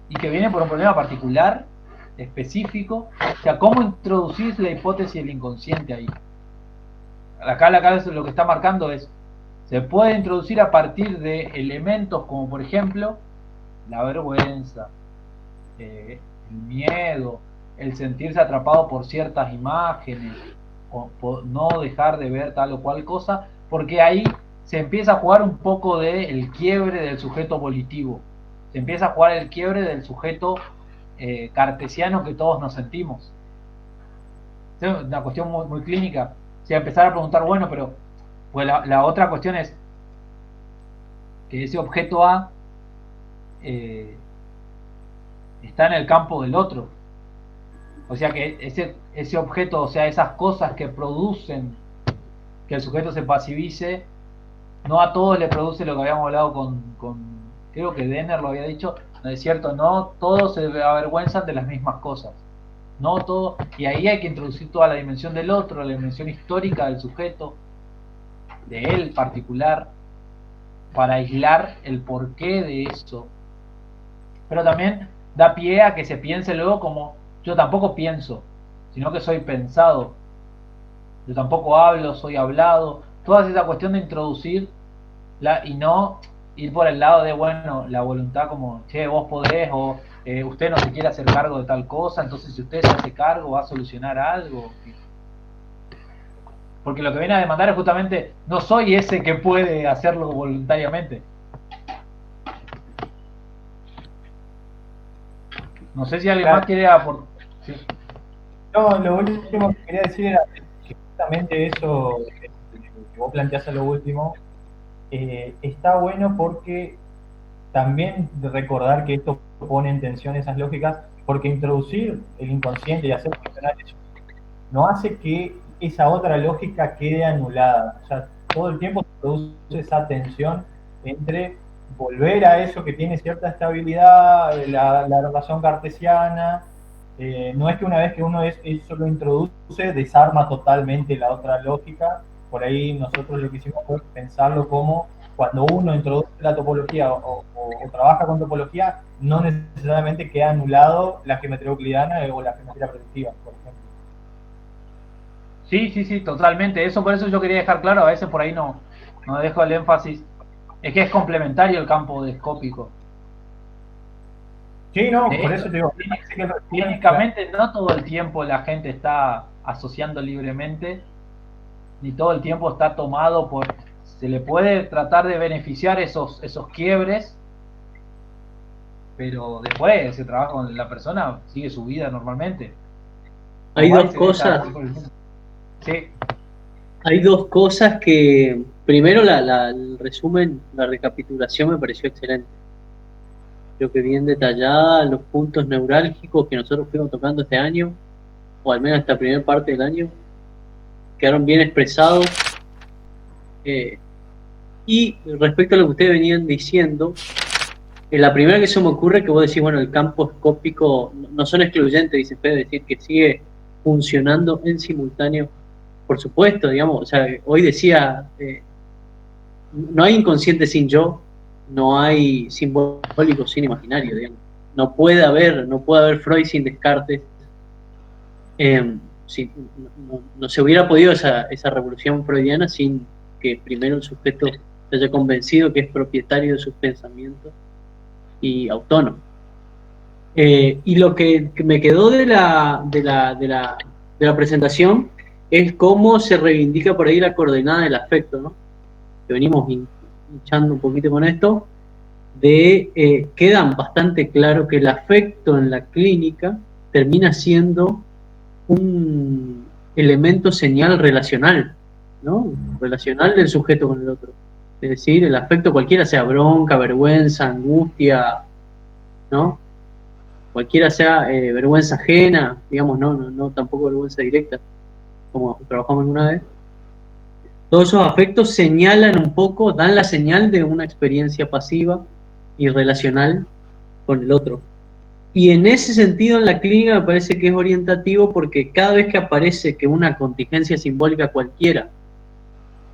y que viene por un problema particular, específico, o sea, cómo introducir la hipótesis del inconsciente ahí. Acá lo que está marcando es, se puede introducir a partir de elementos como por ejemplo la vergüenza, el miedo, el sentirse atrapado por ciertas imágenes, o por no dejar de ver tal o cual cosa, porque ahí se empieza a jugar un poco del quiebre del sujeto volitivo, se empieza a jugar el quiebre del sujeto cartesiano que todos nos sentimos. Es una cuestión muy clínica. O sea, empezar a preguntar, bueno, pero pues la otra cuestión es que ese objeto A está en el campo del otro. O sea que ese objeto, o sea, esas cosas que producen que el sujeto se pasivice, no a todos le produce lo que habíamos hablado con creo que Denner lo había dicho, no es cierto, no todos se avergüenzan de las mismas cosas. No todo, y ahí hay que introducir toda la dimensión del otro, la dimensión histórica del sujeto, de él particular, para aislar el porqué de eso. Pero también da pie a que se piense luego como yo tampoco pienso, sino que soy pensado. Yo tampoco hablo, soy hablado. Toda esa cuestión de introducir y no ir por el lado de, bueno, la voluntad como, che, vos podés, o usted no se quiere hacer cargo de tal cosa, entonces si usted se hace cargo va a solucionar algo. Porque lo que viene a demandar es justamente, no soy ese que puede hacerlo voluntariamente. No sé si alguien más quiere aportar. Sí.
No, lo último que quería decir era que justamente eso que vos planteás a lo último, está bueno porque también recordar que esto pone en tensión esas lógicas, porque introducir el inconsciente y hacer funcionar eso no hace que esa otra lógica quede anulada. O sea, todo el tiempo se produce esa tensión entre volver a eso que tiene cierta estabilidad, la relación cartesiana. No es que una vez que uno eso lo introduce, desarma totalmente la otra lógica. Por ahí nosotros lo que hicimos fue pensarlo como cuando uno introduce la topología o trabaja con topología, no necesariamente queda anulado la geometría euclidiana o la geometría proyectiva, por ejemplo.
Sí, totalmente. Eso por eso yo quería dejar claro, a veces por ahí no dejo el énfasis. Es que es complementario el campo descópico.
Sí, no,
De
por
hecho,
eso te digo.
clínicamente no todo el tiempo la gente está asociando libremente, ni todo el tiempo está tomado por... Se le puede tratar de beneficiar esos quiebres, pero después ese trabajo con la persona sigue su vida normalmente.
Hay dos cosas.
Sí.
Hay dos cosas que, primero, el resumen, la recapitulación me pareció excelente. Creo que bien detallada, los puntos neurálgicos que nosotros fuimos tocando este año, o al menos esta primera parte del año, quedaron bien expresados. Y respecto a lo que ustedes venían diciendo, La primera que se me ocurre que vos decís, bueno, el campo escópico no son excluyentes, dice Fede, decir que sigue funcionando en simultáneo. Por supuesto, digamos, o sea, hoy decía, no hay inconsciente sin yo, no hay simbólico sin imaginario, digamos. No puede haber Freud sin Descartes. Si, no se hubiera podido esa revolución freudiana sin que primero el sujeto se haya convencido que es propietario de sus pensamientos y autónomo. Y lo que me quedó de la presentación es cómo se reivindica por ahí la coordenada del afecto, ¿no? Que venimos hinchando un poquito con esto, quedan bastante claro que el afecto en la clínica termina siendo un elemento señal relacional, ¿no? Relacional del sujeto con el otro. Es decir, el afecto cualquiera sea bronca, vergüenza, angustia, ¿no? Cualquiera sea vergüenza ajena, digamos, no tampoco vergüenza directa, como trabajamos alguna vez. Todos esos afectos señalan un poco, dan la señal de una experiencia pasiva y relacional con el otro. Y en ese sentido en la clínica me parece que es orientativo porque cada vez que aparece que una contingencia simbólica cualquiera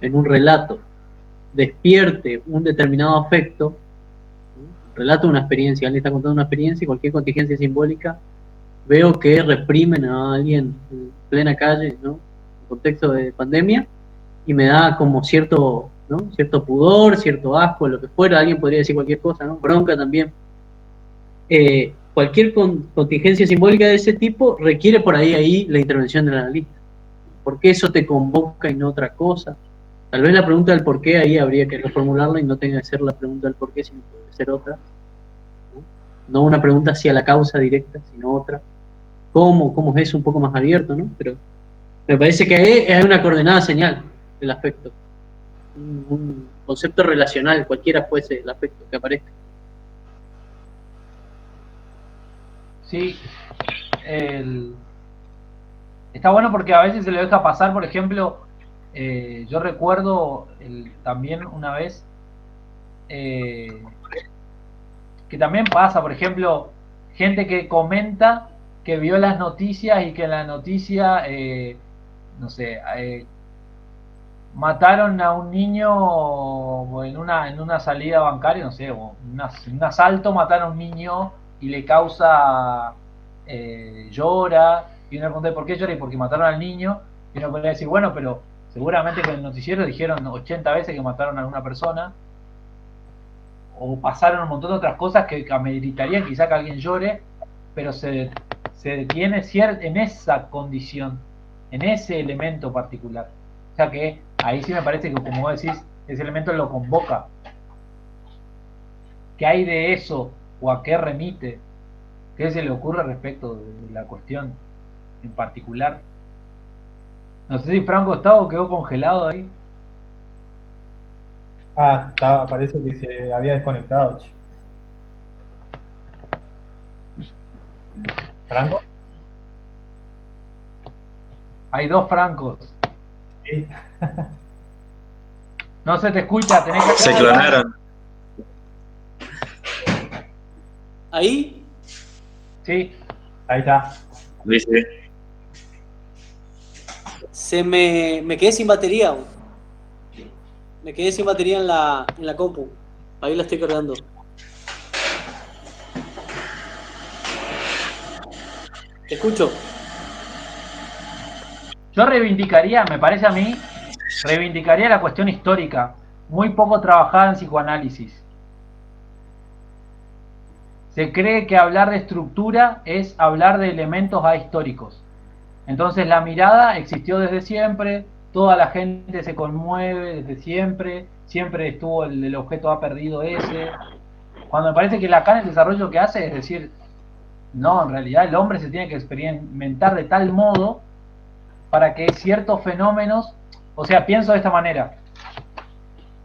en un relato despierte un determinado afecto, relato una experiencia, alguien está contando una experiencia y cualquier contingencia simbólica, veo que reprimen a alguien en plena calle, ¿no? En contexto de pandemia, y me da como cierto, ¿no? Cierto pudor, cierto asco, lo que fuera, alguien podría decir cualquier cosa, ¿no? Bronca también. Cualquier contingencia simbólica de ese tipo requiere por ahí la intervención del analista. ¿Por qué eso te convoca y no otra cosa? Tal vez la pregunta del por qué ahí habría que reformularla y no tenga que ser la pregunta del por qué, sino puede ser otra. No una pregunta hacia la causa directa, sino otra. ¿Cómo es eso? Un poco más abierto, ¿no? Pero me parece que ahí es una coordenada señal del afecto. Un concepto relacional, cualquiera fuese el afecto que aparezca.
Sí, está bueno porque a veces se le deja pasar, por ejemplo, yo recuerdo también una vez que también pasa, por ejemplo, gente que comenta que vio las noticias y que en la noticia, no sé, mataron a un niño en una salida bancaria, no sé, o un asalto, mataron a un niño y le causa, llora, y uno le pregunta por qué llora y porque mataron al niño, y uno podría decir, bueno, pero seguramente que en el noticiero dijeron 80 veces que mataron a alguna persona, o pasaron un montón de otras cosas que ameritarían quizá que alguien llore, pero se detiene en esa condición, en ese elemento particular. O sea que ahí sí me parece que, como vos decís, ese elemento lo convoca. ¿Qué hay de eso? ¿O a qué remite? ¿Qué se le ocurre respecto de la cuestión en particular? No sé si Franco está o quedó congelado ahí.
Parece que se había desconectado. ¿Franco?
Hay dos Francos.
Sí.
No se te escucha, tenés que...
Se clonaron.
¿Ahí?
Sí.
Ahí está.
Dice.
Me quedé sin batería. Me quedé sin batería en la compu. Ahí la estoy cargando. Te escucho.
Yo reivindicaría, me parece a mí, reivindicaría la cuestión histórica, muy poco trabajada en psicoanálisis. Se cree que hablar de estructura es hablar de elementos ahistóricos. Entonces la mirada existió desde siempre, toda la gente se conmueve desde siempre, siempre estuvo el objeto ha perdido ese. Cuando me parece que Lacan el desarrollo que hace es decir, no, en realidad el hombre se tiene que experimentar de tal modo para que ciertos fenómenos, o sea, pienso de esta manera,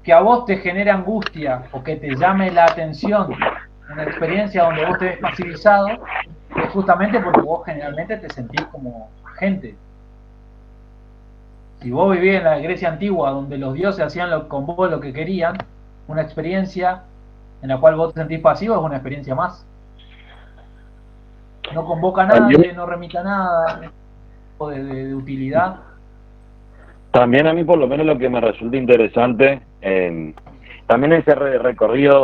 que a vos te genere angustia o que te llame la atención una experiencia donde vos te ves pasivizado, es justamente porque vos generalmente te sentís como agente. Si vos vivís en la Grecia antigua, donde los dioses hacían con vos lo que querían, una experiencia en la cual vos te sentís pasivo, es una experiencia más. No convoca a nadie, no remita nada de utilidad.
También a mí por lo menos lo que me resulta interesante, también ese recorrido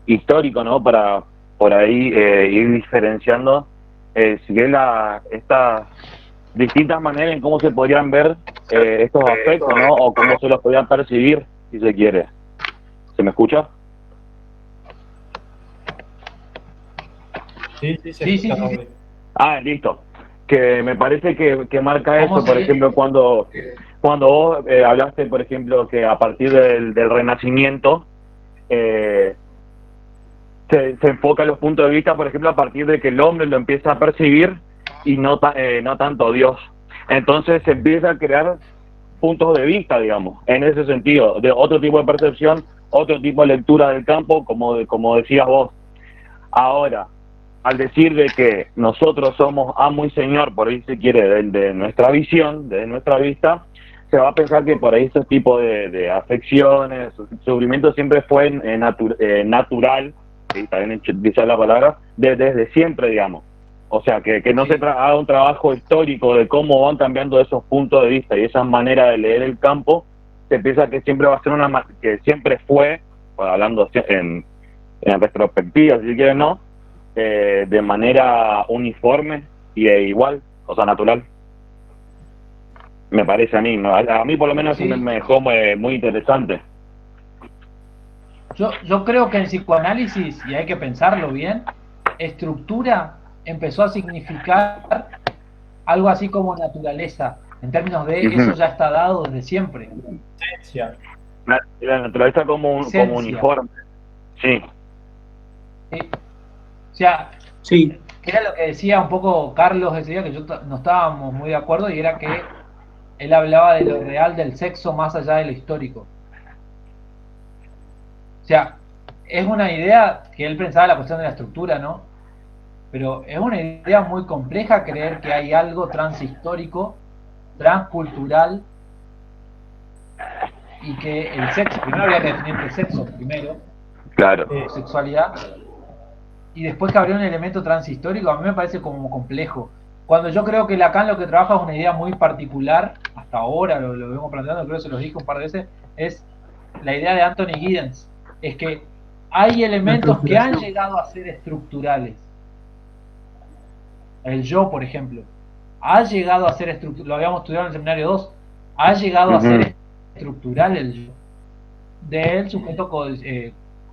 histórico, ¿no? Para por ahí ir diferenciando si es estas distintas maneras en cómo se podrían ver estos aspectos, ¿no? O cómo se los podrían percibir, si se quiere. ¿Se me escucha?
Sí,
Sí.
Ah, listo. Que me parece que marca eso, por
si-
ejemplo, cuando vos hablaste, por ejemplo, que a partir del Renacimiento se enfoca los puntos de vista, por ejemplo, a partir de que el hombre lo empieza a percibir y no tanto Dios. Entonces se empieza a crear puntos de vista, digamos, en ese sentido, de otro tipo de percepción, otro tipo de lectura del campo, como decías vos. Ahora, al decir de que nosotros somos amo y señor, por ahí se quiere, de nuestra visión, de nuestra vista, se va a pensar que por ahí ese tipo de afecciones, sufrimiento siempre fue natural, y también dice la palabra, desde siempre, digamos. O sea, que no se haga un trabajo histórico de cómo van cambiando esos puntos de vista y esa manera de leer el campo, se piensa que siempre va a ser que siempre fue, bueno, hablando en retrospectiva, si quieren, no, de manera uniforme y igual, o sea, natural. Me parece a mí, ¿no? A mí por lo menos
Sí.
me dejó muy interesante.
Yo creo que en psicoanálisis, y hay que pensarlo bien, estructura empezó a significar algo así como naturaleza, en términos de eso ya está dado desde siempre.
La naturaleza como uniforme. Sí.
O sea,
Sí,
que era lo que decía un poco Carlos ese día, que no estábamos muy de acuerdo, y era que él hablaba de lo real del sexo más allá de lo histórico. O sea, es una idea que él pensaba la cuestión de la estructura, ¿no? Pero es una idea muy compleja creer que hay algo transhistórico, transcultural, y que el sexo, primero habría que definir qué es sexo, primero,
Claro.
sexualidad, y después que habría un elemento transhistórico, a mí me parece como complejo. Cuando yo creo que Lacan lo que trabaja es una idea muy particular, hasta ahora lo vengo planteando, creo que se los dije un par de veces, es la idea de Anthony Giddens, es que hay elementos que han llegado a ser estructurales. El yo, por ejemplo, ha llegado a ser estructural, lo habíamos estudiado en el seminario 2, ha llegado a ser estructural el yo del sujeto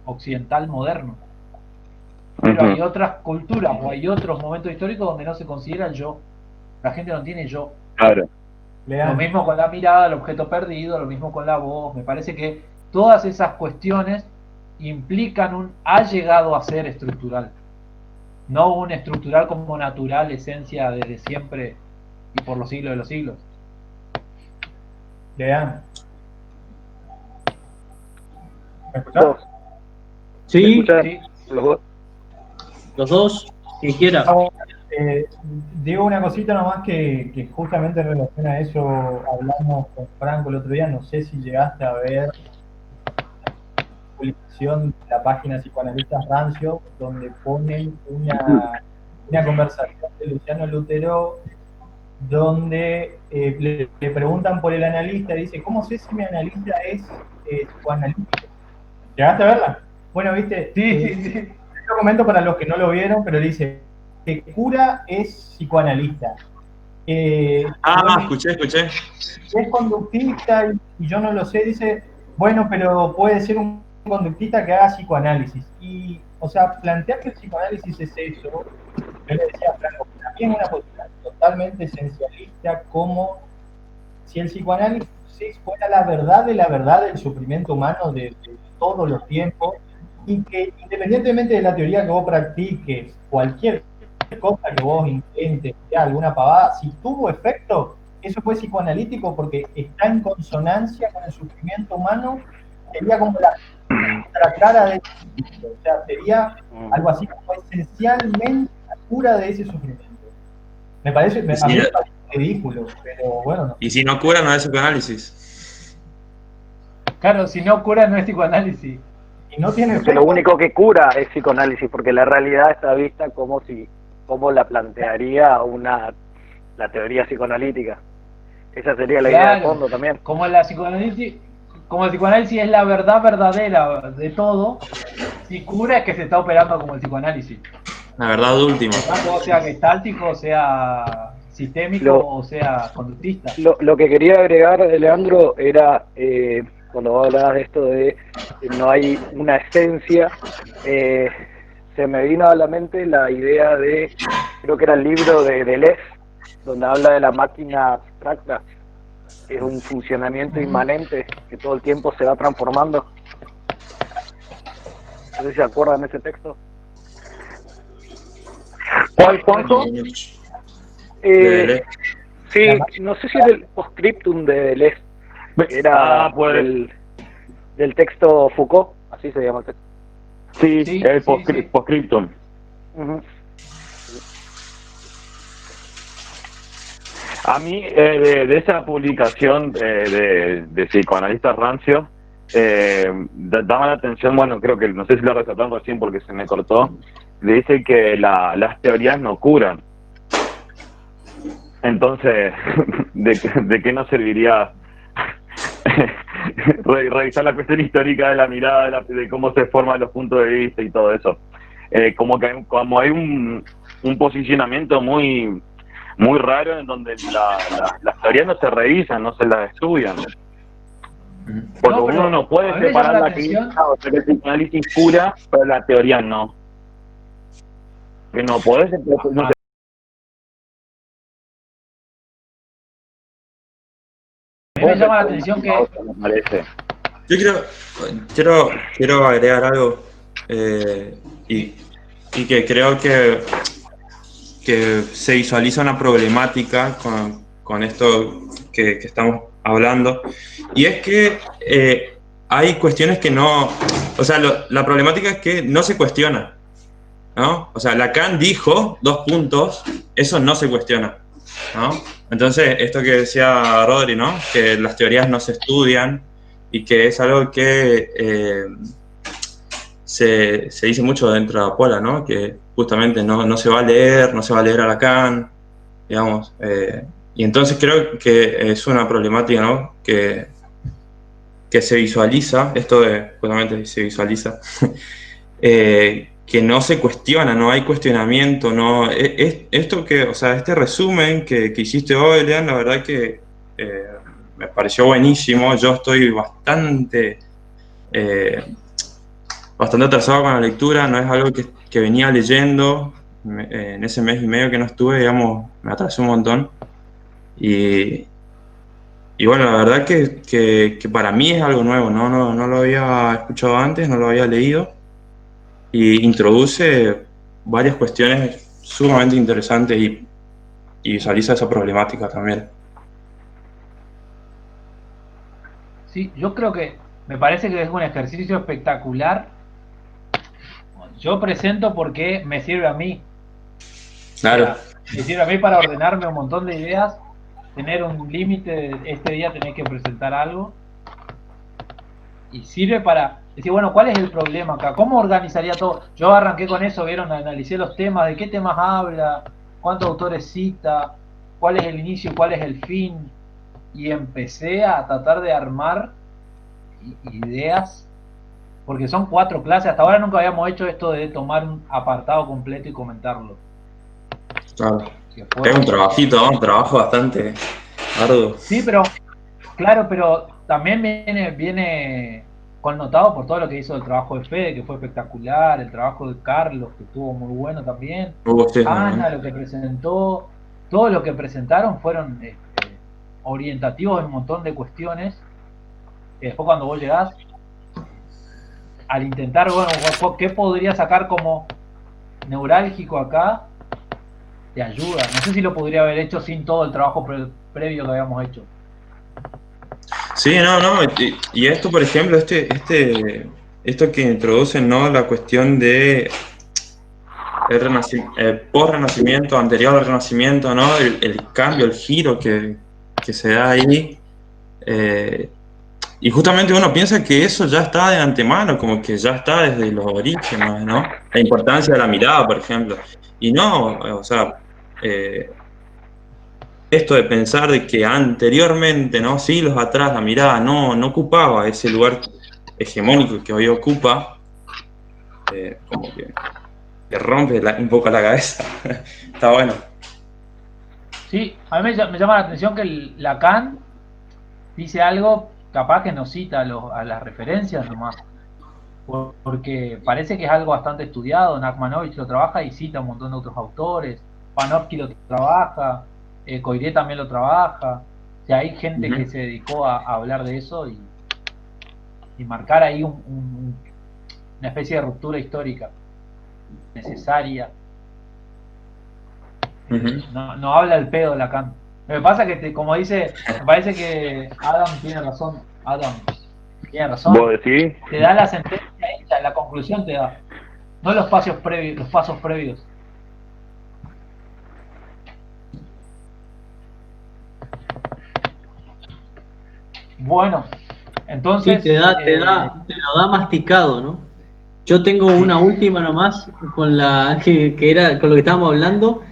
occidental moderno. Pero hay otras culturas o hay otros momentos históricos donde no se considera el yo. La gente no tiene yo.
Claro.
Lo mismo con la mirada, el objeto perdido, lo mismo con la voz. Me parece que todas esas cuestiones implican un ha llegado a ser estructural. No un estructural como natural, esencia desde siempre y por los siglos de los siglos.
Lean. ¿Me escuchás?
sí,
Sí.
los dos, quien quiera.
Digo una cosita nomás que justamente en relación a eso hablamos con Franco el otro día. No sé si llegaste a ver la publicación de la página Psicoanalistas Rancio, donde ponen una conversación de Luciano Lutero, donde le preguntan por el analista, y dice, ¿cómo sé si mi analista es psicoanalítico? ¿Llegaste a verla? Bueno, viste,
Sí.
Lo comento para los que no lo vieron, pero dice que cura es psicoanalista.
Escuché.
Es conductista y yo no lo sé, dice, bueno, pero puede ser un conductista que haga psicoanálisis. Y, o sea, plantear que el psicoanálisis es eso, yo le decía a Franco, también es una postura totalmente esencialista, como si el psicoanálisis fuera la verdad de la verdad del sufrimiento humano de todos los tiempos, y que independientemente de la teoría que vos practiques, cualquier cosa que vos intentes, alguna pavada, si tuvo efecto, eso fue psicoanalítico porque está en consonancia con el sufrimiento humano, sería como la cara de sufrimiento, o sea, sería algo así como esencialmente la cura de ese sufrimiento. A mí me parece ridículo, pero bueno. No.
Y si no cura, no es psicoanálisis.
Claro, si no cura no es psicoanálisis.
Y no tiene
Que lo
efecto.
único que cura es psicoanálisis, porque la realidad está vista como la plantearía la teoría psicoanalítica. Esa sería la idea de
Claro,
fondo también.
como el psicoanálisis es la verdad verdadera de todo, si cura es que se está operando como el psicoanálisis.
La verdad última.
O sea gestáltico, sea sistémico
Lo,
o sea conductista.
lo que quería agregar, Leandro, era cuando vos hablabas de esto de que no hay una esencia, se me vino a la mente la idea creo que era el libro de Deleuze, donde habla de la máquina abstracta, que es un funcionamiento inmanente que todo el tiempo se va transformando. No sé si se acuerdan de ese texto.
¿Cuál, Juanjo?
Sí, no sé si era el postscriptum de Deleuze, era
pues
del texto Foucault, así se llama el texto.
sí, el postscriptum.
Uh-huh.
A mí, de esa publicación de psicoanalistas rancio, daba la atención, bueno, creo que, no sé si lo resaltaron recién porque se me cortó, le dice que las teorías no curan. Entonces, ¿de qué nos serviría revisar la cuestión histórica de la mirada, de cómo se forman los puntos de vista y todo eso? Como hay un posicionamiento muy raro en donde las teorías no se revisan, no se las estudian. Porque
No, pero
uno no puede
a mí me
separar
llama la
la clínica
atención.
o sea, el psicoanálisis cura, pero la teoría no. Que no podés, no
A mí me llama la atención que
me parece.
Yo quiero agregar algo y que creo que se visualiza una problemática con esto que estamos hablando, y es que hay cuestiones que no, o sea, la problemática es que no se cuestiona, ¿no? O sea, Lacan dijo 2 puntos, eso no se cuestiona, ¿no? Entonces, esto que decía Rodri, ¿no? Que las teorías no se estudian y que es algo que se dice mucho dentro de la Pola, ¿no? Que justamente no se va a leer a Lacan, digamos. Y entonces creo que es una problemática, ¿no? Que se visualiza, esto de, justamente se visualiza, que no se cuestiona, no hay cuestionamiento, no. Esto que, o sea, este resumen que hiciste hoy, Lean, la verdad que me pareció buenísimo. Yo estoy bastante atrasado con la lectura, no es algo que venía leyendo. En ese mes y medio que no estuve, digamos, me atrasé un montón. Y bueno, la verdad que para mí es algo nuevo, no lo había escuchado antes, no lo había leído. Y introduce varias cuestiones sumamente interesantes y visualiza esa problemática también.
sí, yo creo que me parece que es un ejercicio espectacular. Yo presento porque me sirve a mí.
Claro.
O sea, me sirve a mí para ordenarme un montón de ideas, tener un límite, este día tenés que presentar algo. Y sirve para decir, bueno, ¿cuál es el problema acá? ¿Cómo organizaría todo? Yo arranqué con eso, vieron, analicé los temas, de qué temas habla, cuántos autores cita, cuál es el inicio y cuál es el fin. Y empecé a tratar de armar ideas, porque son 4 clases. Hasta ahora nunca habíamos hecho esto de tomar un apartado completo y comentarlo.
Claro. Es un trabajo bastante arduo.
Sí, pero claro, pero también viene connotado por todo lo que hizo el trabajo de Fede, que fue espectacular, el trabajo de Carlos, que estuvo muy bueno también, Ana, lo que presentó, todo lo que presentaron fueron orientativos en un montón de cuestiones, que después cuando vos llegás, al intentar, bueno, ¿qué podría sacar como neurálgico acá? Te ayuda. No sé si lo podría haber hecho sin todo el trabajo previo que habíamos hecho.
Sí, no, y esto, por ejemplo, esto que introducen, ¿no? La cuestión de post-renacimiento, anterior al renacimiento, ¿no? El cambio, el giro que se da ahí, Y justamente uno piensa que eso ya está de antemano, como que ya está desde los orígenes, ¿no? La importancia de la mirada, por ejemplo. Y no, o sea, esto de pensar de que anteriormente, ¿no? Siglos atrás, la mirada no ocupaba ese lugar hegemónico que hoy ocupa, como que rompe un poco la cabeza. Está bueno.
Sí, a mí me llama la atención que Lacan dice algo capaz que nos cita a las referencias nomás, porque parece que es algo bastante estudiado. Nachmanovich lo trabaja y cita un montón de otros autores, Panofsky lo trabaja, Coiré también lo trabaja. O sea, hay gente que se dedicó a hablar de eso y marcar ahí una especie de ruptura histórica necesaria. No habla el pedo Lacan. Me pasa que, como dice, me parece que Adam tiene razón.
¿Vos decís?
Te da la sentencia hecha, la conclusión te da. No los pasos previos. Bueno, entonces.
Sí, te lo da masticado, ¿no? Yo tengo una última nomás con que era con lo que estábamos hablando,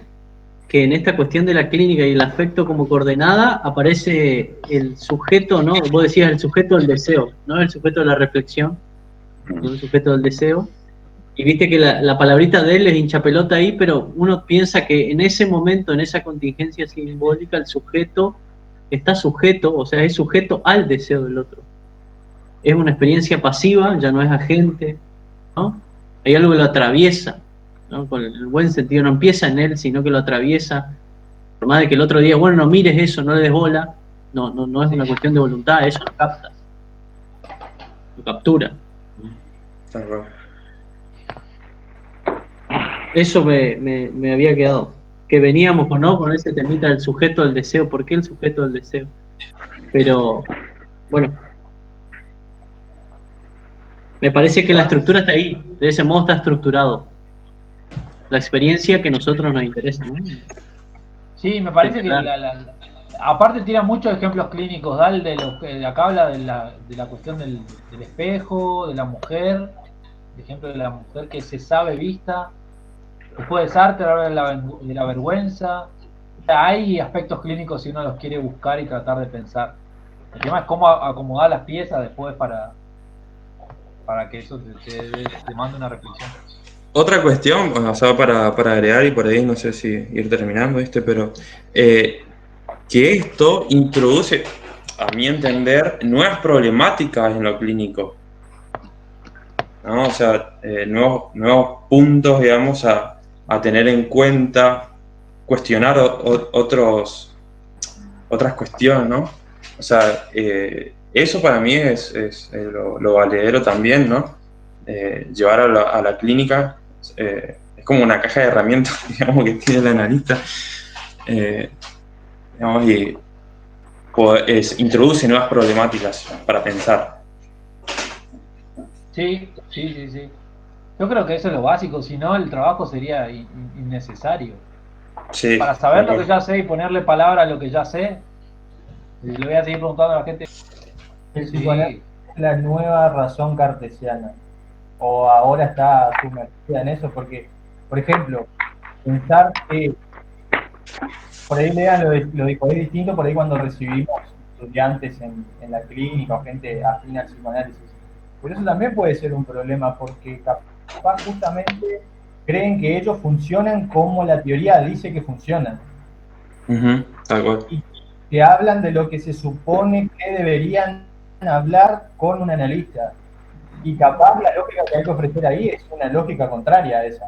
que en esta cuestión de la clínica y el afecto como coordenada aparece el sujeto, ¿no? Vos decías el sujeto del deseo, ¿no? El sujeto de la reflexión, ¿no? El sujeto del deseo. Y viste que la palabrita de él es hinchapelota ahí, pero uno piensa que en ese momento, en esa contingencia simbólica, el sujeto está sujeto, o sea, es sujeto al deseo del otro. Es una experiencia pasiva, ya no es agente, ¿no? Hay algo que lo atraviesa, ¿no? Con el buen sentido, no empieza en él, sino que lo atraviesa. Por más de que el otro día, bueno, no mires eso, no le des bola, no es una cuestión de voluntad, eso lo capta, lo captura. Eso me había quedado, que veníamos con ese temita del sujeto del deseo. ¿Por qué el sujeto del deseo? Pero, bueno, me parece que la estructura está ahí, de ese modo está estructurado. La experiencia que a nosotros nos interesa, ¿no?
Sí, me parece que aparte tira muchos ejemplos clínicos. Acá habla de la cuestión del espejo, de la mujer, el ejemplo de la mujer que se sabe vista. Después de Sartre habla de la vergüenza. O sea, hay aspectos clínicos si uno los quiere buscar y tratar de pensar. El tema es cómo acomodar las piezas después para que eso te mande una reflexión.
Otra cuestión, o sea, para agregar, y por ahí no sé si ir terminando, pero que esto introduce, a mi entender, nuevas problemáticas en lo clínico, ¿no? O sea, nuevos puntos, digamos, a tener en cuenta, cuestionar otras cuestiones, ¿no? O sea, eso para mí es lo valedero también, ¿no? Llevar a la clínica es como una caja de herramientas, digamos, que tiene el analista, digamos, y introduce nuevas problemáticas para pensar.
Sí. Yo creo que eso es lo básico, si no el trabajo sería innecesario.
Sí,
para saber lo que ya sé y ponerle palabra a lo que ya sé, le voy a seguir preguntando a la gente.
Es la nueva razón cartesiana, o ahora está sumergida en eso, porque, por ejemplo, pensar que por ahí lean lo dijo, es distinto por ahí cuando recibimos estudiantes en la clínica o gente afín al psicoanálisis. Por eso también puede ser un problema, porque capaz justamente creen que ellos funcionan como la teoría dice que funcionan.
Tal cual.
Y que hablan de lo que se supone que deberían hablar con un analista. Y capaz la lógica que hay que ofrecer ahí es una lógica contraria a esa.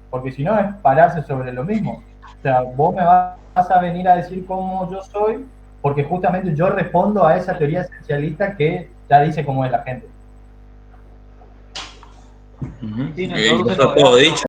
Porque si no es pararse sobre lo mismo. O sea, vos me vas a venir a decir cómo yo soy, porque justamente yo respondo a esa teoría esencialista que ya dice cómo es la gente.
Está todo dicho.